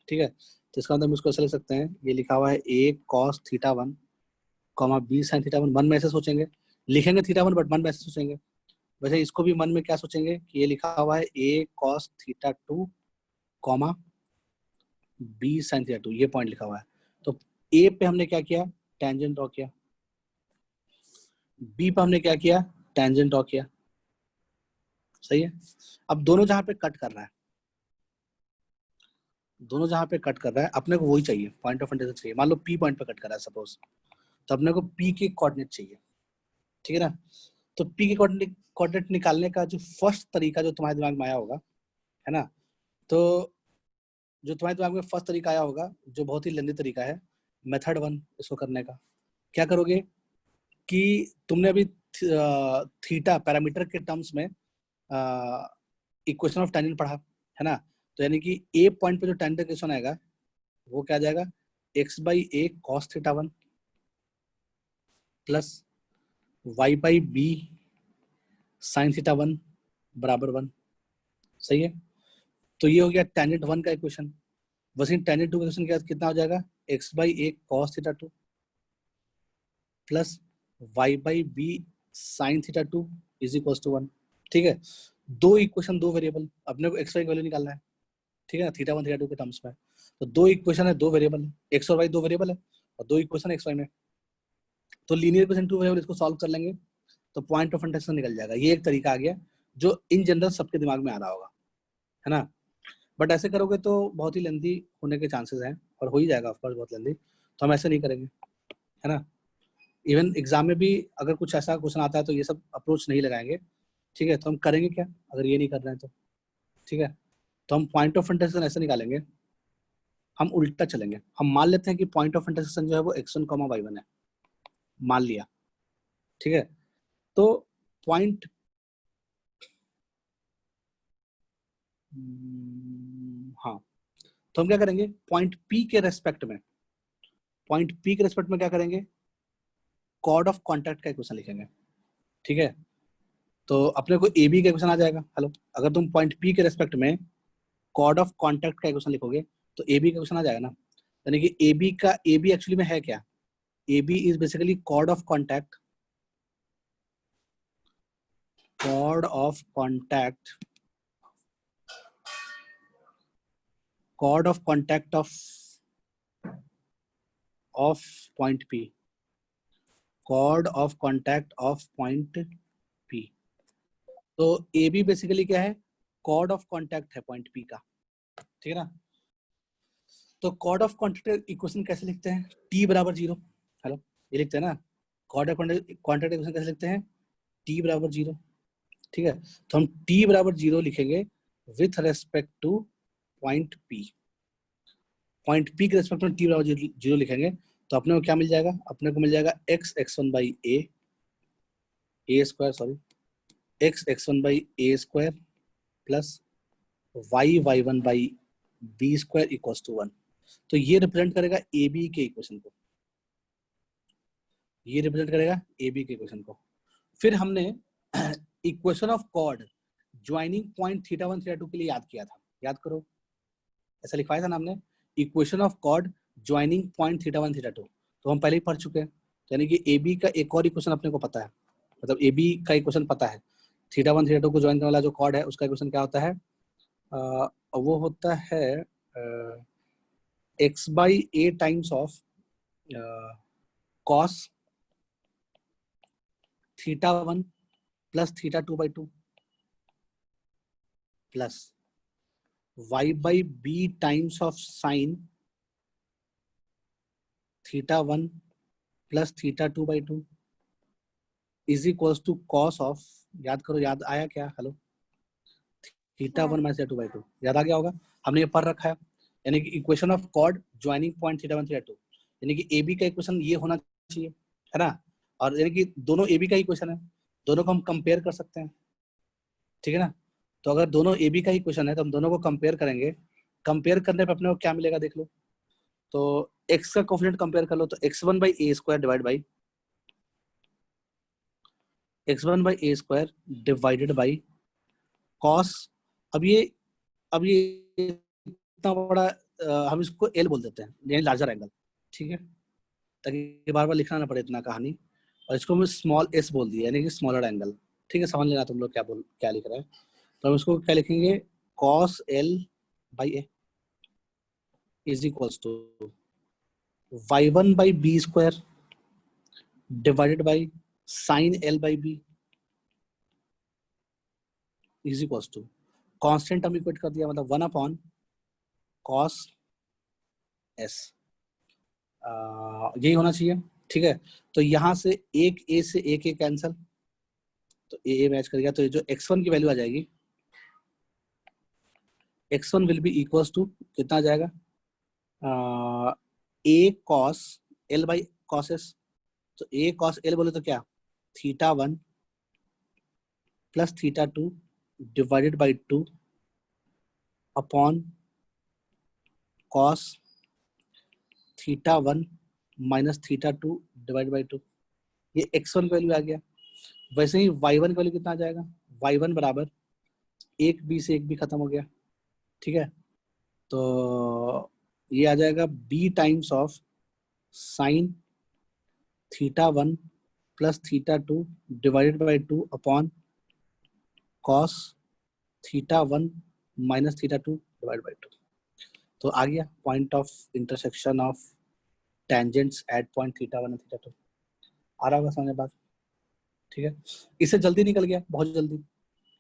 [SPEAKER 1] ठीक है, तो इसका मतलब हम इसको ऐसे लिख सकते हैं, ये लिखा हुआ है a cos theta 1, b sin theta 1, मन में ऐसे सोचेंगे, लिखेंगे थीटा 1 बट मन में ऐसे सोचेंगे। वैसे इसको भी मन में क्या सोचेंगे कि ये लिखा हुआ है a cos theta 2, b sin theta 2, ये पॉइंट लिखा हुआ है। तो a पे हमने क्या किया, टेंजेंट ड्रॉ किया, b पे हमने क्या किया, टेंजेंट ड्रॉ किया। सही है, अब दोनों जहां पे कट कर रहा है, अपने को वही चाहिए, पॉइंट ऑफ इंटरसेक्शन चाहिए। मान लो p पॉइंट पे कट कर रहा है सपोज, तो अपने को p के कोऑर्डिनेट चाहिए। ठीक है ना, तो p के कोऑर्डिनेट निकालने का जो फर्स्ट तरीका जो तुम्हारे दिमाग में आया होगा, है ना, तो जो तुम्हारे दिमाग में फर्स्ट तरीका आया होगा, जो बहुत ही लेंदी तरीका है, मेथड 1 इसको करने का, क्या करोगे कि तुमने अभी थीटा पैरामीटर के टर्म्स में इक्वेशन ऑफ टेंजेंट पढ़ा है ना, तो यानी कि ए पॉइंट पे जो टेंजेंट इक्वेशन आएगा वो क्या आ जाएगा, x by A cos theta 1 plus y by b sine theta 1 बराबर 1। सही है, तो ये हो गया टेंजेंट 1 का इक्वेशन। वैसे टेंजेंट 2 का इक्वेशन क्या कितना हो जाएगा, x by A cos theta 2 plus y by b sine theta 2 is equal to 1। ठीक है, दो इक्वेशन, दो वेरिएबल, अपने को x वाई की वैल्यू निकालना है। ठीक है, थीटा 1 थीटा 2 के टर्म्स में, तो दो इक्वेशन है, दो वेरिएबल है, x और y दो वेरिएबल है, और दो इक्वेशन x y में, तो लीनियर इक्वेशन टू वेरिएबल, इसको सॉल्व कर लेंगे तो पॉइंट ऑफ इंटरसेक्शन निकल जाएगा। ये एक तरीका आ गया जो इन जनरल सबके दिमाग में आ रहा होगा, है ना। बट ऐसे करोगे तो बहुत ही लेंदी होने के चांसेस हैं, और हो ही जाएगा ऑफकोर्स बहुत लेंदी, तो हम ऐसे नहीं करेंगे, है ना। इवन एग्जाम में भी अगर कुछ ऐसा क्वेश्चन आता है तो ये सब अप्रोच नहीं लगाएंगे। ठीक है, तो हम करेंगे क्या अगर ये नहीं कर रहे हैं तो, ठीक है, तो हम पॉइंट ऑफ इंटरसेक्शन ऐसे निकालेंगे हम उल्टा चलेंगे, हम मान लेते हैं कि पॉइंट ऑफ इंटरसेक्शन जो है वो x1, y1 है, मान लिया, ठीक है। तो पॉइंट हाँ, तो हम क्या करेंगे, पॉइंट P के रेस्पेक्ट में, पॉइंट P के रेस्पेक्ट में क्या करेंगे, कॉर्ड ऑफ कॉन्टैक्ट का इक्वेशन लिखेंगे, ठीक है। तो अपने को ए बी का इक्वेशन आ जाएगा। हेलो, अगर तुम पॉइंट P के रेस्पेक्ट में कॉर्ड ऑफ कॉन्टैक्ट का इक्वेशन लिखोगे तो ए बी का इक्वेशन आ जाएगा ना। यानी कि ए बी एक्चुअली में है क्या, A B is basically chord of contact, chord of contact, chord of contact of point P, chord of contact of point P। तो ए बी बेसिकली क्या है, कॉर्ड ऑफ कॉन्टैक्ट है point P का, ठीक है ना। तो कॉर्ड ऑफ कॉन्टैक्ट इक्वेशन कैसे लिखते हैं, T बराबर 0। हेलो, ये लिखते हैं ना, कॉर्ड ऑफ कॉन्टैक्ट इक्वेशन कैसे लिखते हैं, T बराबर 0, ठीक है। तो हम T बराबर 0 लिखेंगे with respect to point P, point P के रेस्पेक्ट में T बराबर 0 लिखेंगे तो अपने को क्या मिल जाएगा, अपने को मिल जाएगा x1 by A square, sorry x1 by A square plus y1 by B square equals to 1। तो ये रिप्रेजेंट करेगा ए बी के इक्वेशन को, ये रिप्रेजेंट करेगा ए बी के इक्वेशन को। फिर हमने equation of chord joining point θ1 θ2 के लिए याद किया था, याद करो, ऐसा लिखवाया था ना हमने, equation of chord joining point θ1 θ2, तो हम पहले ही पढ़ चुके हैं। यानी कि ए बी का एक और इक्वेशन अपने को पता है, मतलब ए बी का इक्वेशन पता है, θ1 θ2 को ज्वाइन करने वाला जो कॉर्ड है उसका इक्वेशन क्या होता है, वो होता है x by A times of cos θ1 plus θ2/2 plus y by B times of sine θ1 plus θ2/2 is equals to cos of, याद करो, याद आया क्या, हेलो, θ1 माइनस θ2/2, याद आ गया होगा, हमने ये पढ़ रखा है। यानी कि equation of chord joining point θ1 θ2, यानी कि ए बी का इक्वेशन ये होना चाहिए, है ना। और यानी कि दोनों ए बी का इक्वेशन है, दोनों को हम कंपेयर कर सकते हैं, ठीक है ना। तो अगर दोनों ए बी का इक्वेशन है तो हम दोनों को कंपेयर करेंगे, कंपेयर करने पे अपने को क्या मिलेगा देख लो। तो x का कोफिशिएंट कंपेयर कर लो तो x1 by A square divide by x1 by A square divided by cos, अब ये इतना बड़ा हम इसको एल बोल देते हैं, यानी लार्जर एंगल, ठीक है, ताकि बार बार लिखना ना पड़े इतना कहानी। और इसको हम स्मॉल एस बोल दिया, यानी कि स्मॉलर एंगल, ठीक है, समझ लेना तुम लोग क्या लिख रहे हैं। तो हम इसको क्या लिखेंगे, cos L by a is equals to y1 by B square divided by sine l by b is equals to, constant हम इक्वेट कर दिया, मतलब 1 अपॉन कॉस एस, यही होना चाहिए, ठीक है। तो यहाँ से एक ए से एक ए कैंसल, तो ए मैच कर गया, तो ये जो x1 की वैल्यू आ जाएगी, x1 will be equals to कितना आ जाएगा, A cos L by cos S, तो ए कॉस एल बोले तो क्या, θ1 plus θ2 divided by 2 upon cos θ1 minus θ2 divide by 2, ये x1 वैल्यू आ गया। वैसे ही y1 वैल्यू कितना आ जाएगा, y1 बराबर एक बी से एक बी खत्म हो गया, ठीक है। तो ये आ जाएगा b times of sine θ1 plus θ2 divided by 2 upon cos θ1 minus θ2 divide by 2। तो आ गया point of intersection of tangents at point θ1 and θ2, आ रहा होगा समझ बात, ठीक है। इससे जल्दी निकल गया, बहुत जल्दी,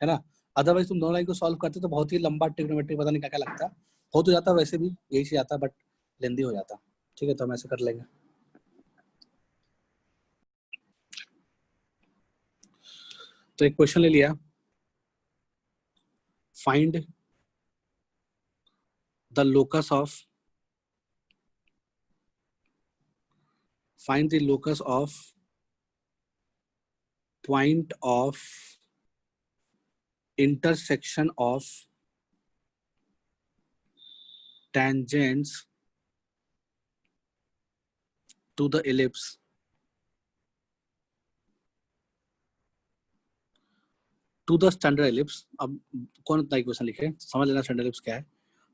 [SPEAKER 1] है ना। अदरवाइज तुम दोनों लाइन को सॉल्व करते तो बहुत ही लंबा ट्रिग्नोमेट्री पता नहीं क्या क्या लगता, हो तो जाता, वैसे भी यही से आता बट लेंदी हो जाता, ठीक है। तो हम ऐसे कर लेंगे। तो एक क्वेश्चन ले लिया, find the locus of find the locus of point of intersection of tangents to the ellipse to the standard ellipse. अब कौन इतना इक्वेशन लिखे, समझ लेना स्टैंडर्ड एलिप्स क्या है.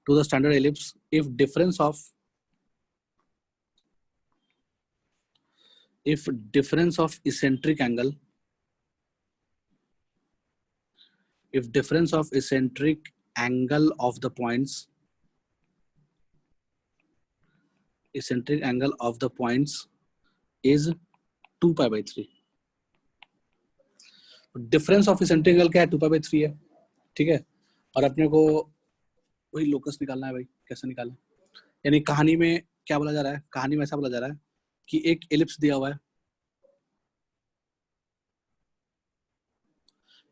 [SPEAKER 1] To the standard ellipse if difference of eccentric angle, if difference of eccentric angle of the points is 2 pi by 3. Difference of eccentric angle क्या है, 2 pi by 3 है. ठीक है, और अपने को वही लोकस निकालना है भाई. कैसे निकालें, यानी कहानी में क्या बोला जा रहा है, कहानी में ऐसा बोला जा रहा है कि एक एलिप्स दिया हुआ है,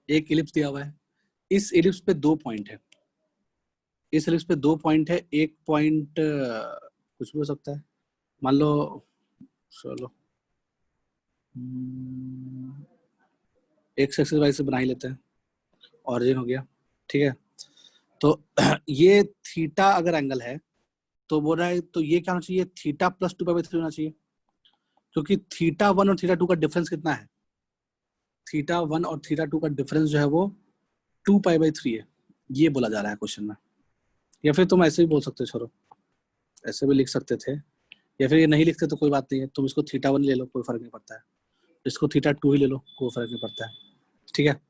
[SPEAKER 1] एक एलिप्स दिया हुआ है. इस एलिप्स पे 2 पॉइंट है, इस एलिप्स पे 2 पॉइंट है. एक पॉइंट कुछ भी हो सकता है, मान लो चलो एक्स एक्सिस वाई से बना ही लेते हैं, ऑरिजिन हो गया. ठीक है, तो ये थीटा अगर एंगल है तो बोल रहा है तो ये क्या होना चाहिए, थीटा प्लस 2 pi by 3 होना चाहिए, क्योंकि थीटा 1 और थीटा 2 का डिफरेंस कितना है, थीटा 1 और थीटा 2 का डिफरेंस जो है वो 2 pi by 3 है. ये बोला जा रहा है क्वेश्चन में. या फिर तुम ऐसे भी बोल सकते हो, छोड़ो ऐसे भी लिख सकते थे, या फिर ये नहीं लिखते तो कोई बात नहीं है, तुम इसको थीटा 1 ले लो, कोई फर्क नहीं पड़ता है. इसको थीटा 2 ही ले लो, कोई फर्क नहीं पड़ता है. ठीक है,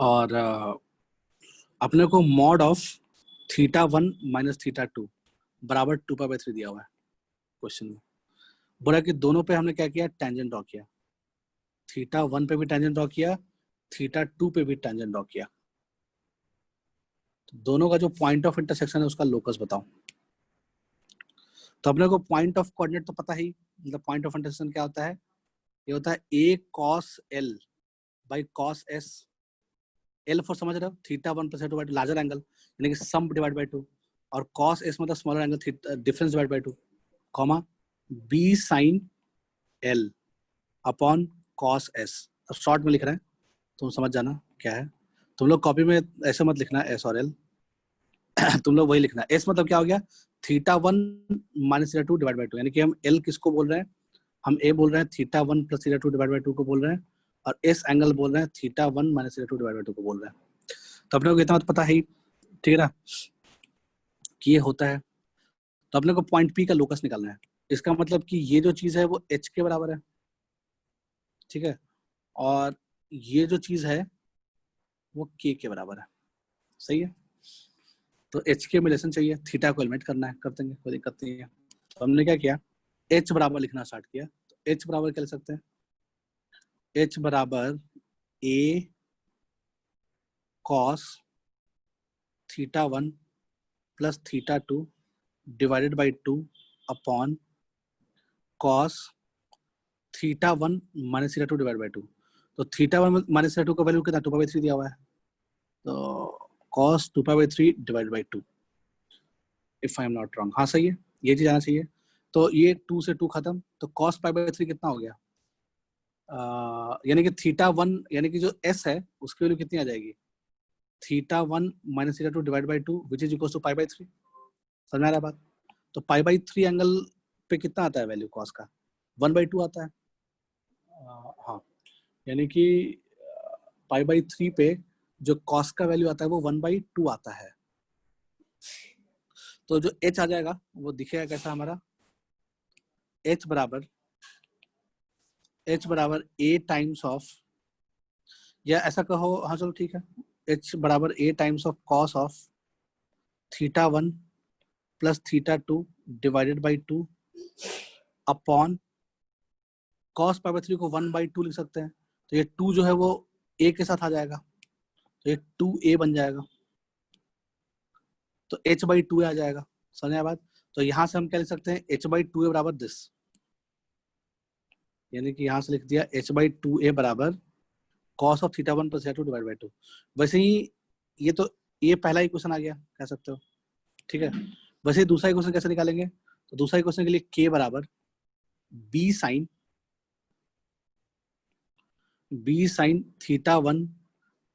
[SPEAKER 1] और अपने को mod of theta 1 minus theta 2 बराबर 2 pi by 3 दिया हुआ है क्वेश्चन में. बोला कि दोनों पे हमने क्या किया, टेंजेंट ड्रॉ किया. थीटा 1 पे भी टेंजेंट ड्रॉ किया, थीटा 2 पे भी टेंजेंट ड्रॉ किया. तो दोनों का जो पॉइंट ऑफ इंटरसेक्शन है उसका लोकस बताओ. तो अपने को पॉइंट ऑफ कोऑर्डिनेट तो पता ही, मतलब पॉइंट ऑफ इंटरसेक्शन क्या होता है, ये होता है a cos l by cos s. l for समझ रहे हो, थीटा 1 प्लस 2 लार्जर एंगल, यानी कि सम डिवाइड बाय 2, और cos s मतलब smaller angle, difference divide by 2, comma b sin l upon cos s. अब शॉर्ट में लिख रहे हैं, तुम समझ जाना क्या है. तुम लोग कॉपी में ऐसे मत लिखना s और l, तुम लोग वही लिखना. s मतलब क्या हो गया, theta 1 minus theta 2 divide by 2, यानी कि हम l किसको बोल रहे हैं, हम a बोल रहे हैं theta 1 plus theta 2 divide by 2 को बोल रहे हैं, और s एंगल बोल रहे हैं theta 1 minus theta 2 divide by 2 को बोल रहे हैं. तो अपने को इतना तो पता है, ठीक है ना, कि ये होता है. तो अपने को पॉइंट P का लोकस निकालना है. इसका मतलब कि ये जो चीज है वो h के बराबर है, ठीक है, और ये जो चीज है वो k के बराबर है. सही है, तो h के रिलेशन चाहिए, थीटा को एलिमिनेट करना है, कर देंगे, कोई दिक्कत नहीं है. तो हमने क्या किया, h बराबर लिखना स्टार्ट किया. तो h बराबर क्या लिख सकते हैं, h बराबर a cos theta 1 plus theta 2 divided by 2 upon cos theta 1 minus theta 2 divide by 2. तो थीटा 1 माइनस थीटा 2 का वैल्यू कितना, 2 pi by 3 दिया हुआ है, तो cos 2 pi by 3 divide by 2, if I am not wrong. हाँ सही है, ये चीज आना चाहिए. तो ये 2 से 2 खत्म, तो cos pi by 3 कितना हो गया, यानी कि थीटा 1 यानी कि जो s है उसकी वैल्यू कितनी आ जाएगी, theta 1 minus theta 2 divide by 2 which is equal to pi by 3. समझ में आ रहा बात. तो पाई बाई 3 एंगल पे कितना आता है वैल्यू कॉस का, 1/2 आता है. हाँ, यानी कि पाई बाई 3 पे जो कॉस का वैल्यू आता है वो 1/2 आता है. तो जो h आ जाएगा वो दिखेगा कैसा हमारा, h बराबर a टाइम्स ऑफ, या ऐसा कहो, हाँ चलो ठीक है, h बराबर a times of cos of theta 1 plus theta 2 divided by 2 upon cos pi by 3 को 1/2 लिख सकते हैं. तो ये 2 जो है वो a के साथ आ जाएगा, तो ये 2a बन जाएगा, तो h/2a आ जाएगा. समझ आया बात. तो यहाँ से हम क्या लिख सकते हैं, h/2a बराबर दिस, यानी कि यहाँ से लिख दिया h/2a बराबर cos of theta 1 plus theta 2 divide by 2. वैसे ही ये तो ये पहला इक्वेशन आ गया, कह सकते हो, ठीक है. वैसे ही दूसरा इक्वेशन कैसे निकालेंगे, तो दूसरा इक्वेशन के लिए k बराबर B sine θ1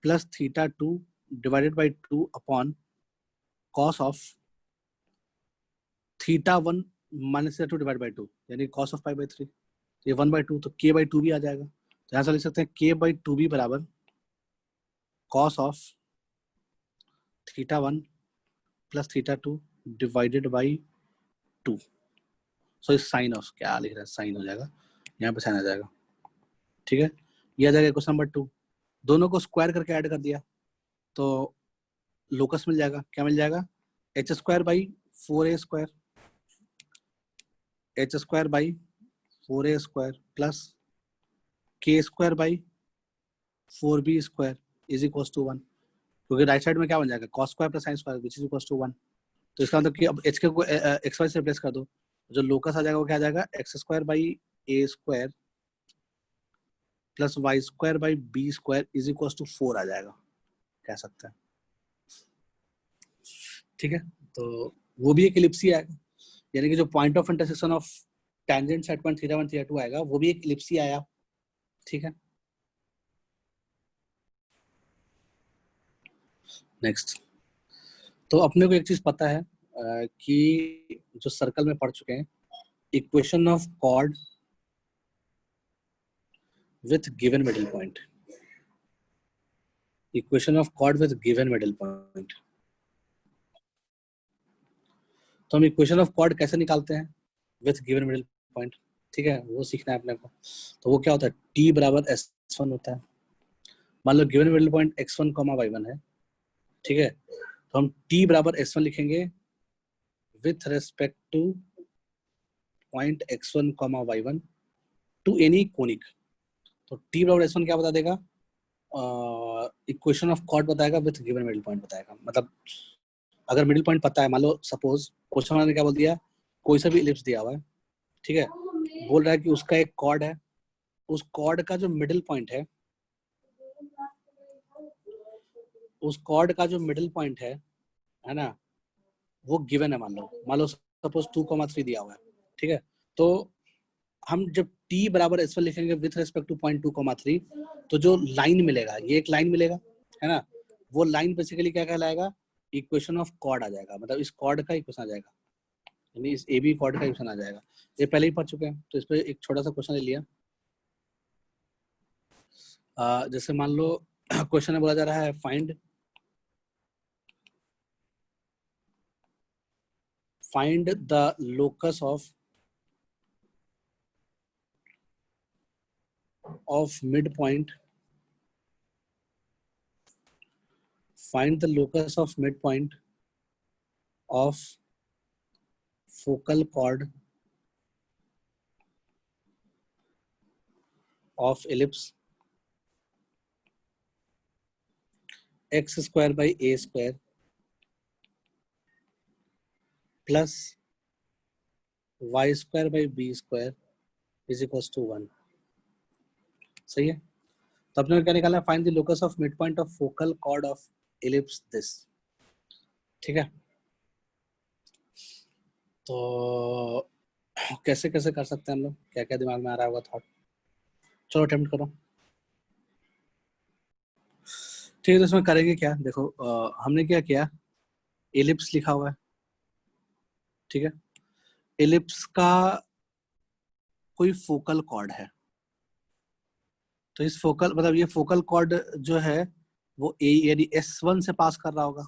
[SPEAKER 1] plus θ2 divided by 2 upon cos of θ1 minus θ2 divide by 2, यानी कॉस ऑफ पाई बाई 3, ये 1/2, तो k बाई 2 भी आ जाएगा। तो यहाँ से लिख सकते हैं k बाई 2 भी बराबर cos of θ1 plus θ2 divided by 2। So इस साइन ऑफ, क्या लिख रहा है, साइन हो जाएगा, यहाँ पे साइन आ जाएगा, ठीक है। ये आ जाएगा क्वेश्चन नंबर 2। दोनों को स्क्वायर करके ऐड कर दिया तो लोकस मिल जाएगा। क्या मिल जाएगा, H square by 4a square, H square by 4a square plus K square by 4b square is equal to 1, क्योंकि राइट साइड में क्या बन जाएगा, cos square plus sine square which is equal to 1। तो इसका मतलब कि अब एच के को एक्स वाई से रिप्लेस कर दो, जो लोकस आ जाएगा वो क्या आ जाएगा, x square by A square plus y square by B square is equal to 4 आ जाएगा, कह सकते हैं, ठीक है। तो वो भी एक इलिप्स ही आएगा, यानी कि जो point of intersection of tangent set point θ1 θ2 आएगा वो भी एक इलिप्स ही आया, ठीक है। नेक्स्ट, तो अपने को एक चीज पता है कि जो सर्कल में पढ़ चुके हैं, equation of chord with given middle point, equation of chord with given middle point. तो हम इक्वेशन ऑफ कॉर्ड कैसे निकालते हैं विथ गिवन मिडिल पॉइंट, ठीक है, वो सीखना है अपने को। तो वो क्या होता है, t बराबर s1 होता है। मान लो given middle point x1, y1 है, ठीक है, तो हम t बराबर s1 लिखेंगे with respect to point x1, y1 to any conic. तो t बराबर s1 क्या बता देगा, इक्वेशन ऑफ कॉर्ड बताएगा विथ गिवन मिडिल पॉइंट बताएगा। मतलब अगर मिडिल पॉइंट पता है, मान लो सपोज क्वेश्चन ने क्या बोल दिया, कोई सा भी इलिप्स दिया हुआ है, ठीक है, बोल रहा है कि उसका एक कॉर्ड है, उस कॉर्ड का जो मिडिल पॉइंट है, उस कॉर्ड का जो मिडिल पॉइंट है ना, वो गिवन है। मान लो सपोज 2,3 दिया हुआ है, ठीक है। तो हम जब t बराबर s1 लिखेंगे विथ रेस्पेक्ट टू पॉइंट 2,3, तो जो लाइन मिलेगा, ये एक लाइन मिलेगा, है ना, वो लाइन बेसिकली क्या कहलाएगा, इक्वेशन ऑफ कॉर्ड आ जाएगा। मतलब इस कॉर्ड का इक्वेशन आ जाएगा, यानी इस ए बी कॉर्ड का इक्वेशन आ जाएगा। ये पहले ही पढ़ चुके हैं, तो इस पर एक छोटा सा क्वेश्चन ले लिया। जैसे मान लो क्वेश्चन में बोला जा रहा है find the locus of mid point, find the locus of midpoint of focal chord of ellipse x square by a square plus y square by b square is equals to 1। सही है। तो अपने को क्या निकालना है, find the locus of mid point of focal cord of ellipse this, ठीक है। तो कैसे कैसे कर सकते हैं हम लोग, क्या क्या दिमाग में आ रहा होगा थॉट, चलो अटेम्प्ट करो, ठीक है। तो इसमें करेंगे क्या, देखो हमने क्या किया, इलिप्स लिखा हुआ है, ठीक है, इलिप्स का कोई फोकल कॉर्ड है, तो इस फोकल मतलब ये फोकल कॉर्ड जो है वो ए यानी S1 से पास कर रहा होगा,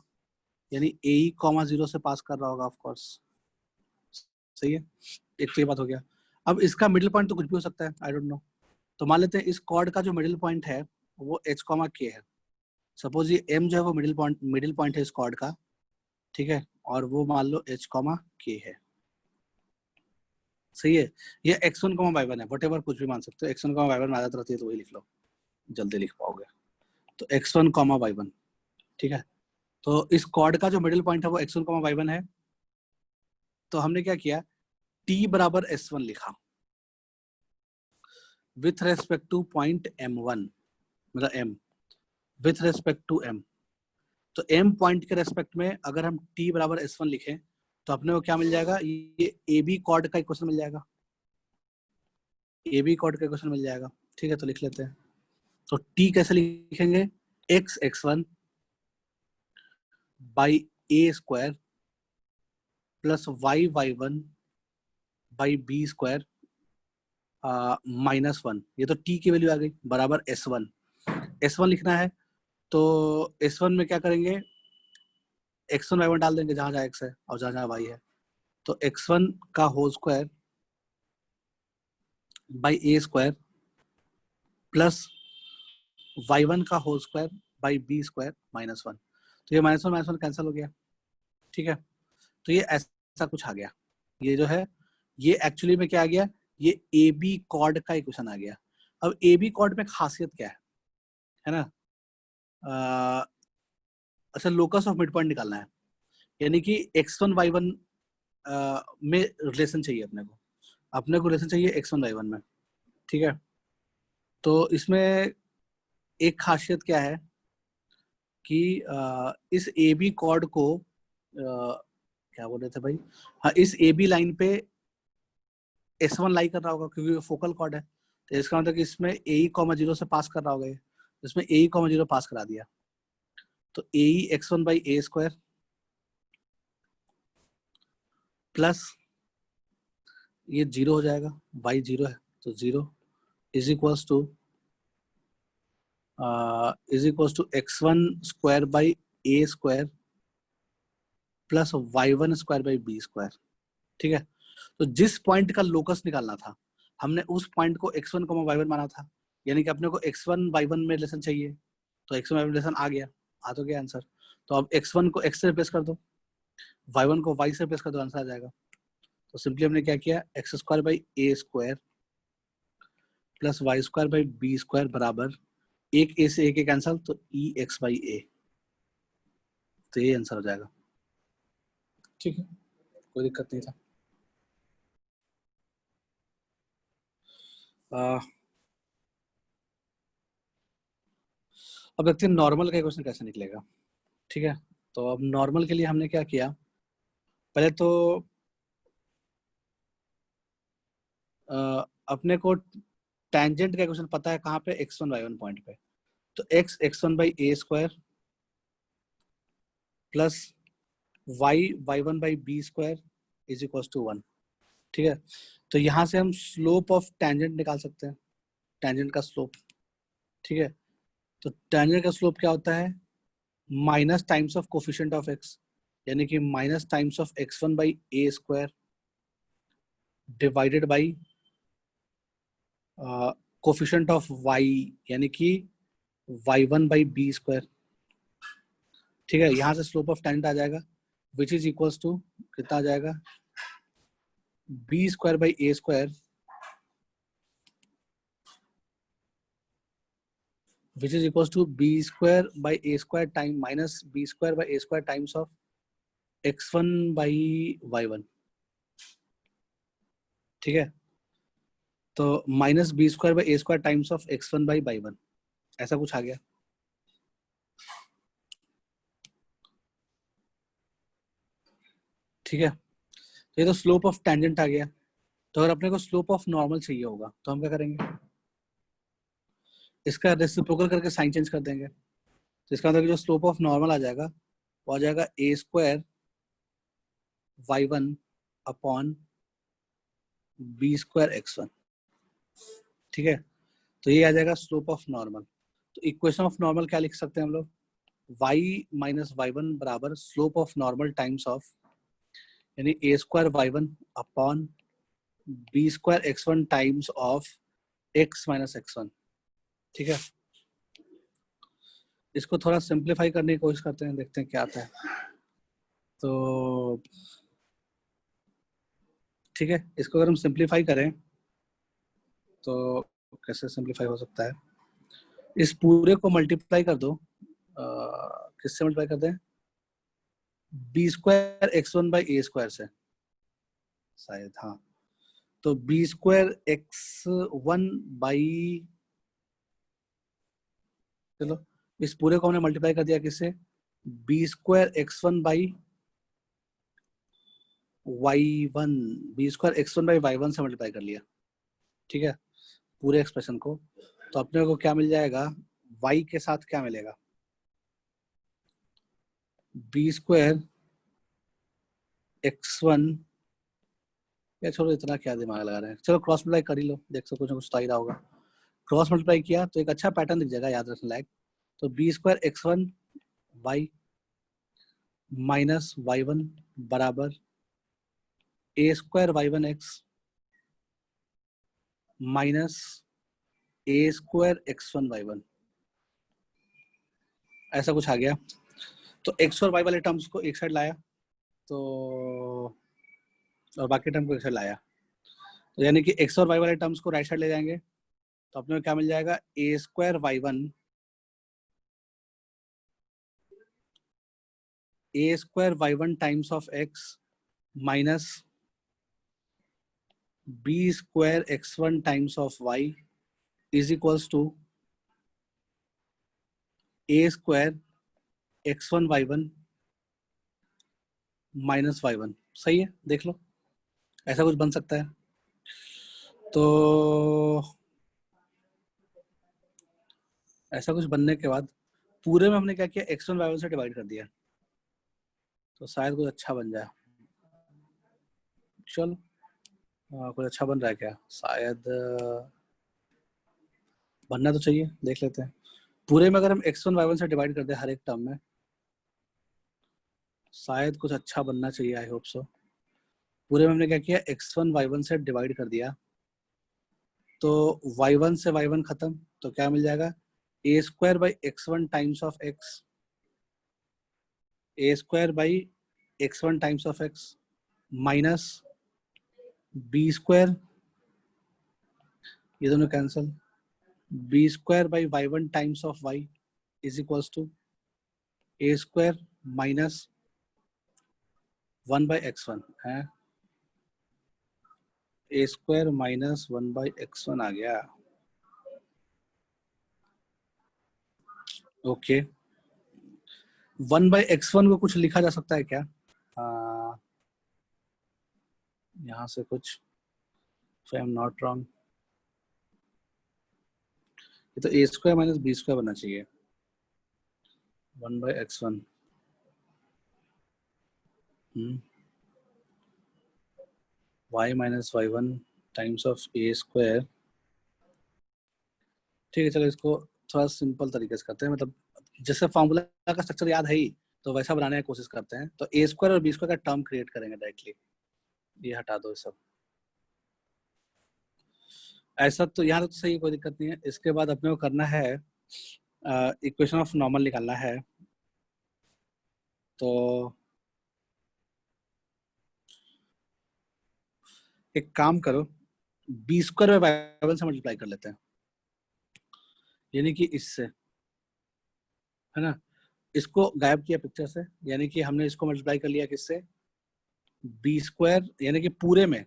[SPEAKER 1] यानी AE,0 से पास कर रहा होगा, ऑफ कोर्स, सही है। एक तो ये बात हो गया। अब इसका मिडिल पॉइंट तो कुछ भी हो सकता है, आई डोंट नो। तो मान लेते हैं इस कॉर्ड का जो मिडिल पॉइंट है वो H, K है। सपोज ये M जो है वो मिडिल पॉइंट है इस कॉर्ड का, ठीक है, और वो मान लो H, K है, सही है। ये x1, y1 है, व्हाटएवर कुछ भी मान सकते हो, x1, y1 में आदत रहती है तो वही लिख लो, जल्दी लिख पाओगे। तो x1, y1, ठीक है। तो इस कॉर्ड का जो मिडिल पॉइंट है वो x1, y1 है। तो हमने क्या किया, t बराबर s1 लिखा with respect to point m1, मतलब m with respect to m। तो m पॉइंट के रेस्पेक्ट में अगर हम t बराबर s1 लिखें तो अपने को क्या मिल जाएगा, ये AB कॉर्ड का इक्वेशन मिल जाएगा, ए बी कॉर्ड का क्वेश्चन मिल जाएगा। ठीक है, तो लिख लेते हैं। तो टी कैसे लिखेंगे, x x one by A square plus y y one by B square minus one. ये तो टी की वैल्यू आ गई, बराबर एस वन। एस वन लिखना है तो एस वन में क्या करेंगे, एक्स वन वाई वन डाल देंगे जहां जहां एक्स है और जहां जहां वाई है। तो एक्स वन का whole square by A square plus Y one का whole square by B square minus one. तो ये माइनस वन कैंसिल हो गया। ठीक है, तो ये ऐसा कुछ आ गया। ये जो है ये एक्चुअली में क्या आ गया, ये ए बी कॉर्ड का इक्वेशन आ गया। अब ए बी कॉर्ड में खासियत क्या है ना, अच्छा लोकस ऑफ मिड पॉइंट निकालना है, यानी कि एक्स वन वाई वन में रिलेशन चाहिए अपने को रिलेशन चाहिए एक्स वन वाई वन में। ठीक है, तो इसमें एक खासियत क्या है कि इस ए बी कॉर्ड को क्या बोल रहे थे भाई, हाँ इस ए बी लाइन पे एस वन लाई कर रहा होगा क्योंकि फोकल कॉर्ड है। तो इसका मतलब कि इसमें ए ई कॉमा जीरो से पास कर रहा होगा, इसमें ए ई कॉमा जीरो पास करा दिया। तो A E X one by A square plus ये जीरो हो जाएगा, वाई जीरो है तो zero is equals to X one square by A square plus Y one square by B square. ठीक है, तो जिस पॉइंट का लोकस निकालना था हमने उस पॉइंट को x1 y1 माना था, यानी कि अपने को x1 y1 में रिलेशन चाहिए, तो x1 y1 रिलेशन आ गया, आ तो गया आंसर। तो अब x1 को x से रिप्लेस कर दो, y1 को y से रिप्लेस कर दो, आंसर आ जाएगा। तो सिंपली हमने क्या किया, x square by A square plus y square by B square बराबर एक ए से ए के कैंसल, तो ई एक्स बाई ए। तो ये आंसर हो जाएगा। ठीक है, कोई दिक्कत नहीं था। अब देखते हैं नॉर्मल का क्वेश्चन कैसे निकलेगा। ठीक है, तो अब नॉर्मल के लिए हमने क्या किया, पहले तो अपने को टेंजेंट का क्वेश्चन पता है कहाँ पे, x one y one point पे। तो x x one by A square plus y y one by B square is equal to one. ठीक है, तो यहाँ से हम स्लोप ऑफ टेंजेंट निकाल सकते हैं, टेंजेंट का स्लोप। ठीक है, तो टेंजेंट का स्लोप क्या होता है, minus times of coefficient of x, यानी कि minus times of x one by A square divided by coefficient of y, यानी कि y one by B square. ठीक है, यहाँ से स्लोप ऑफ टेंजेंट आ जाएगा विच इज इक्वल्स टू कितना आ जाएगा, B square by A square which is equals to b square by a square time minus b square by a square times of x1 by y1। ठीक है, तो minus B square by A square times of x1 by y1, ऐसा कुछ आ गया। ठीक है, तो ये तो स्लोप ऑफ टेंजेंट आ गया। तो अगर अपने को स्लोप ऑफ नॉर्मल चाहिए होगा तो हम क्या करेंगे, इसका रेसिप्रोकल करके साइन चेंज कर देंगे। तो इसका मतलब जो स्लोप ऑफ नॉर्मल आ जाएगा वो आ जाएगा A square y1 upon B square x1। ठीक है, तो ये आ जाएगा स्लोप ऑफ नॉर्मल। तो इक्वेशन ऑफ नॉर्मल क्या लिख सकते हैं हम लोग, y माइनस वाई वन बराबर slope of normal times of, यानी A square Y one upon B square x one times of X minus X one. ठीक है, इसको थोड़ा सिंप्लीफाई करने की कोशिश करते हैं, देखते हैं क्या आता है। तो ठीक है, इसको अगर हम सिंप्लीफाई करें तो कैसे सिंप्लीफाई हो सकता है, इस पूरे को मल्टीप्लाई कर दो, किससे मल्टीप्लाई कर दें, b square x one by A square से शायद, हाँ। तो B square x one by, चलो इस पूरे को हमने मल्टीप्लाई कर दिया किससे, b square x one by Y one, b square x one by Y one से मल्टीप्लाई कर लिया। ठीक है, पूरे एक्सप्रेशन को, तो अपने को क्या मिल जाएगा, y के साथ क्या मिलेगा, b² x1, या छोड़ो इतना क्या दिमाग लगा रहे हैं, चलो क्रॉस मल्टीप्लाई कर ही लो, देख सको कुछ ना कुछ तो आ ही रहा होगा। क्रॉस मल्टीप्लाई किया तो एक अच्छा पैटर्न दिख जाएगा, याद रखने लायक। तो b² x1 y minus y1 बराबर a² y1 x minus a² x1 y1, ऐसा कुछ आ गया। तो x और y वाले टर्म्स को एक साइड लाया, तो और बाकी टर्म को एक साइड लाया, तो यानी कि x और y वाले टर्म्स को राइट साइड ले जाएंगे, तो अपने को क्या मिल जाएगा, a² y1 times of x minus b² x1 times of y is equals to a² x1 y1 minus y1। सही है, देख लो ऐसा कुछ बन सकता है। तो ऐसा कुछ बनने के बाद पूरे में हमने क्या किया, x1 y1 से डिवाइड कर दिया, तो शायद कुछ अच्छा बन जाए। चल कुछ अच्छा बन रहा है क्या, शायद बनना तो चाहिए, देख लेते हैं। पूरे में अगर हम x1 y1 से डिवाइड कर दे हर एक टर्म में, शायद कुछ अच्छा बनना चाहिए, आई होप सो। पूरे में हमने क्या किया, x1 y1 से डिवाइड कर दिया, तो y1 से y1 खत्म, तो क्या मिल जाएगा, a² x1 times of x, a² x1 times of x minus b², ये दोनों cancel, b² y1 times of y is equals to a² minus 1/x1 है, a² माइनस 1/x1 आ गया। ओके 1/x1 को कुछ लिखा जा सकता है क्या, यहाँ से कुछ, if I am not wrong, ये तो a² माइनस b² बनना चाहिए, 1/x1 y minus y1 times of a²। ठीक है, चलो इसको थोड़ा सिंपल तरीके से करते हैं, मतलब जैसे फॉर्मूला का स्ट्रक्चर याद है ही, तो वैसा बनाने की कोशिश करते हैं। तो a² और b² का टर्म क्रिएट करेंगे डायरेक्टली, ये हटा दो सब, ऐसा तो यहाँ तो सही, कोई दिक्कत नहीं है। इसके बाद अपने को करना है इक्वेशन ऑफ नॉर्मल निकालना है, तो एक काम करो, b² y1 से मल्टीप्लाई कर लेते हैं, यानी कि इससे, है ना, इसको गायब किया पिक्चर से, यानी कि हमने इसको मल्टीप्लाई कर लिया किससे, b², यानी कि पूरे में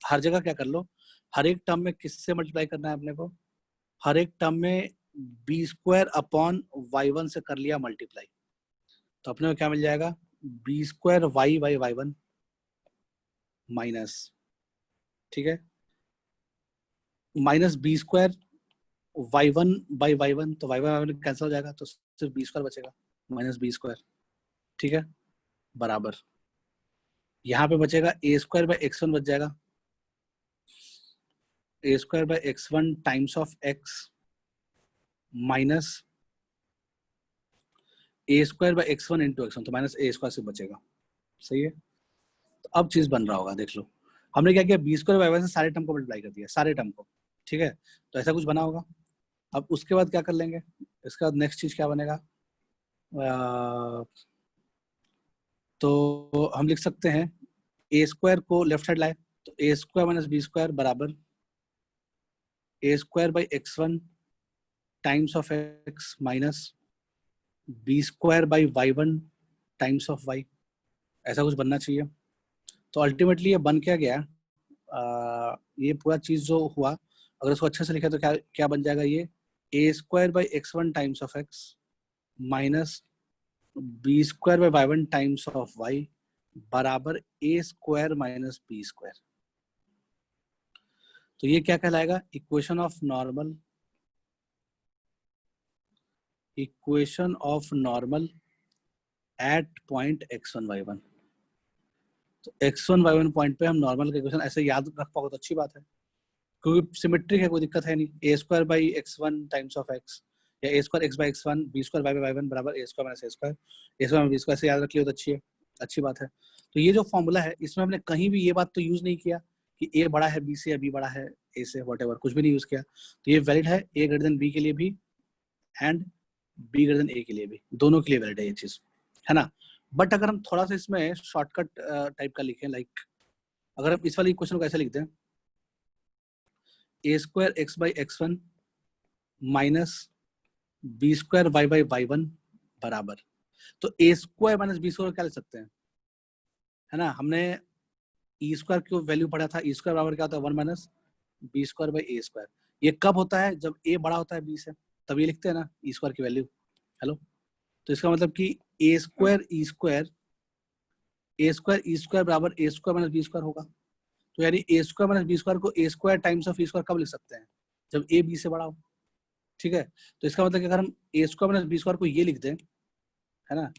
[SPEAKER 1] हर जगह क्या कर लो, हर एक टर्म में किससे मल्टीप्लाई करना है अपने को, हर एक टर्म में b² अपॉन y1 से कर लिया मल्टीप्लाई, तो अपने को क्या मिल जाएगा, b² y/y1 माइनस, ठीक है, माइनस b² y1/y1, तो y1 कैंसिल हो जाएगा, तो सिर्फ b² बचेगा, माइनस b², ठीक है, बराबर यहाँ पे बचेगा a² x1 बच जाएगा, a² x1 times of x minus a² x1 into x1, तो माइनस a² से बचेगा। सही है, तो अब चीज बन रहा होगा, देख लो हमने क्या किया, b² y1 से सारे टर्म को मल्टीप्लाई कर दिया, सारे टर्म को, ठीक है, तो ऐसा कुछ बना होगा। अब उसके बाद क्या कर लेंगे, इसके बाद नेक्स्ट चीज क्या बनेगा, तो हम लिख सकते हैं a² को लेफ्ट साइड लाए, तो a² माइनस b² बराबर a² x1 times of x minus b² y1 times of y, ऐसा कुछ बनना चाहिए। तो अल्टीमेटली ये बन क्या गया, ये पूरा चीज जो हुआ, अगर इसको अच्छे से लिखा तो क्या क्या बन जाएगा, ये a² x1 times of x minus b² y1 times of y बराबर a² माइनस b²। तो ये क्या कहलाएगा, equation of normal, equation of normal at point x1 y1। तो x1 y1 पॉइंट पे हम नॉर्मल का इक्वेशन ऐसे याद रख पाओ तो अच्छी बात है, क्योंकि सिमेट्रिक है, कोई दिक्कत है नहीं। a square by x1 times of x, या a square x by x1, b square y by y1 बराबर a square minus a square, a square b square से याद रख लियो तो अच्छी बात है। तो ये जो फॉर्मूला है इसमें हमने कहीं भी ये बात तो यूज नहीं किया कि a बड़ा है b से या b बड़ा है a से, व्हाटएवर, कुछ भी नहीं यूज किया। तो ये वैलिड है a ग्रेटर देन b के लिए भी and b greater than a के लिए भी, दोनों के लिए वैलिड है ये चीज, है ना। बट अगर हम थोड़ा सा इसमें शॉर्टकट टाइप का लिखें, लाइक अगर हम इस वाली क्वेश्चन को ऐसे लिख दें, a square x by x1 minus B square Y by Y one बराबर, तो a square minus B square क्या लिख सकते हैं, है ना। हमने ई स्क्वायर की वैल्यू पढ़ा था, ई स्क्वायर बराबर क्या होता है 1 minus B square by A square. ये कब होता है, जब a बड़ा होता है b से, तब ये लिखते हैं ना ई स्क्वायर की वैल्यू। हेलो, तो इसका मतलब कि A square E square, A square E square बराबर A square minus B square होगा। तो यानी A square minus B square को A square times of E square कब लिख सकते हैं, जब ए बी से बड़ा हो, ठीक है। तो इसका मतलब कि अगर हम ए स्क्वायर माइनस बी स्क्वायर को ये लिख दें, है ना,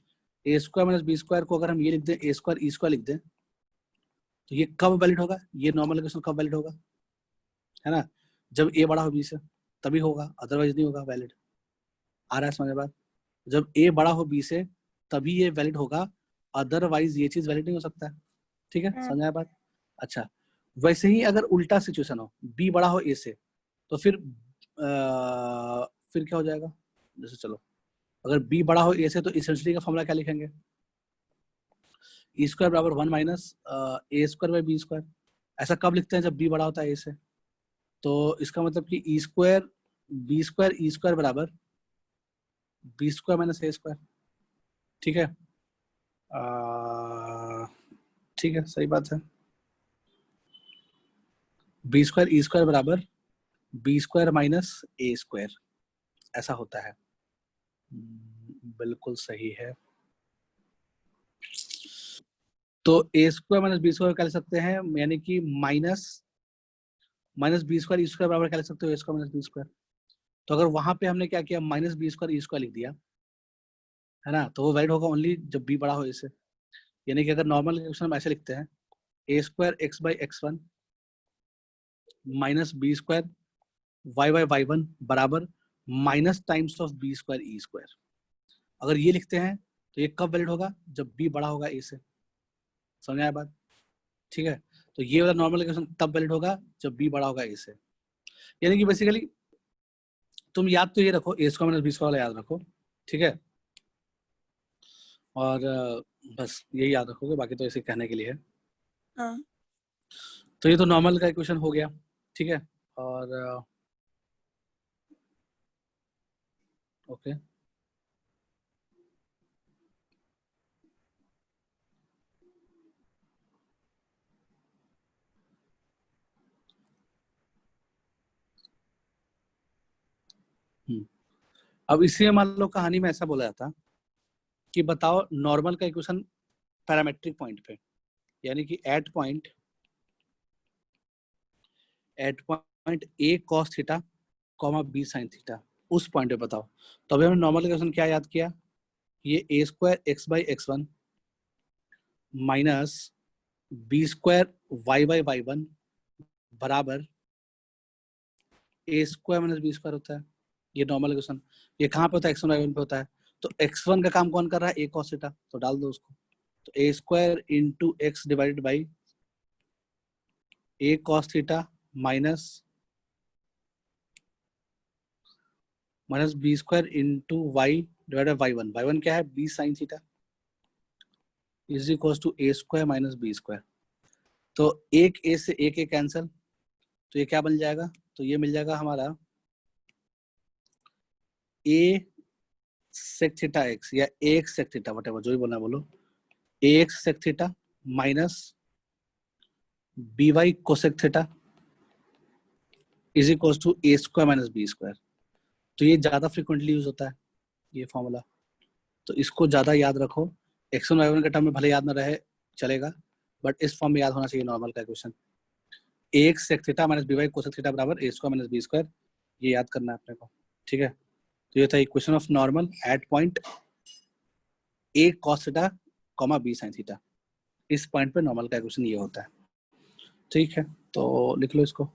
[SPEAKER 1] ए स्क्वायर माइनस बी स्क्वायर को अगर हम ये लिख दें, ए स्क्वायर ई स्क्वायर लिख दें, तो ये कब वैलिड होगा, ये नॉर्मल इक्वेशन कब वैलिड होगा, है ना, जब ए बड़ा हो बी से, तभी होगा, अदरवाइज नहीं होगा वैलिड। आ रहा है समझ में बात, जब ए बड़ा हो बी से तभी ये वैलिड होगा, अदरवाइज ये चीज वैलिड नहीं हो सकता है, ठीक है, समझ में बात। अच्छा, वैसे ही अगर उल्टा सिचुएशन हो, बी बड़ा हो ए से, तो फिर क्या हो जाएगा, जैसे चलो अगर बी बड़ा हो ए से, तो इसेंशियली का फॉर्मूला क्या लिखेंगे, ई स्क्वायर बराबर 1 minus a square by B square. ऐसा कब लिखते हैं, जब बी बड़ा होता है ए से। तो इसका मतलब कि E square B square E square बराबर B square minus a square, ठीक है। ठीक है, सही बात है, बी स्क्वायर ई स्क्वायर बराबर B square minus a square, ऐसा होता है। बिल्कुल सही है। तो A square minus B square क्या लिख सकते हैं, यानी कि minus B square E square बराबर क्या लिख सकते हो, ए स्क्वायर माइनस बी स्क्वायर। तो अगर वहां पे हमने क्या किया, minus B square E square लिख दिया, है ना, तो वो वैलिड होगा ओनली जब बी बड़ा हो इससे। यानी कि अगर नॉर्मल इक्वेशन हम ऐसे लिखते हैं, A square X by X one minus B square Y by Y one बराबर minus times of B square E square. अगर ये लिखते हैं तो ये कब वैलिड होगा, जब बी बड़ा होगा ए से, समझ आया बात, ठीक है। तो ये वाला नॉर्मल इक्वेशन तब वैलिड होगा जब बी बड़ा होगा ए से। यानी कि बेसिकली तुम याद तो ये रखो, ए स्क्वायर माइनस बी स्क्वायर वाला याद रखो, ठीक है। और बस यही याद रखोगे, बाकी तो ऐसे कहने के लिए है।
[SPEAKER 2] हाँ।
[SPEAKER 1] तो ये तो नॉर्मल का इक्वेशन हो गया, ठीक है। और ओके, अब इसलिए मान लो कहानी में ऐसा बोला जाता कि बताओ नॉर्मल का इक्वेशन पैरामेट्रिक पॉइंट पे, यानी कि at point a cos theta comma b sine theta, उस पॉइंट पे बताओ। तो अभी हमने नॉर्मल इक्वेशन क्या याद किया, ये A square X by X one minus B square Y by Y one बराबर A square minus B square होता है। ये नॉर्मल इक्वेशन, ये कहाँ पे होता है, एक्स वन वाई वन पे होता है। तो एक्स वन का काम कौन कर रहा है, ए कॉस थीटा, तो डाल दो उसको। तो A square into X divided by A cos theta minus B square into Y divided by Y one क्या है, B sine theta is equal to A square minus B square. तो एक ए से एक ए कैंसिल, तो ये क्या बन जाएगा, तो ये मिल जाएगा हमारा ए सेक थीटा एक्स या A X sec theta, whatever जो भी बोलना है बोलो, A X sec theta minus B Y cosec theta is equal to A square minus B square. तो ये ज्यादा फ्रिक्वेंटली यूज होता है ये फॉर्मूला, तो इसको ज्यादा याद रखो। एक्स वन वाई वन के टर्म में भले याद ना रहे चलेगा, बट इस फॉर्म में याद होना चाहिए नॉर्मल का question. ax sec theta minus by cosec theta बराबर a square minus b square, ये याद करना है अपने को, ठीक है। तो ये था equation of normal at point a cos theta comma b sin theta. इस पॉइंट पे नॉर्मल का इक्वेशन ये होता है, ठीक है। तो लिख लो इसको।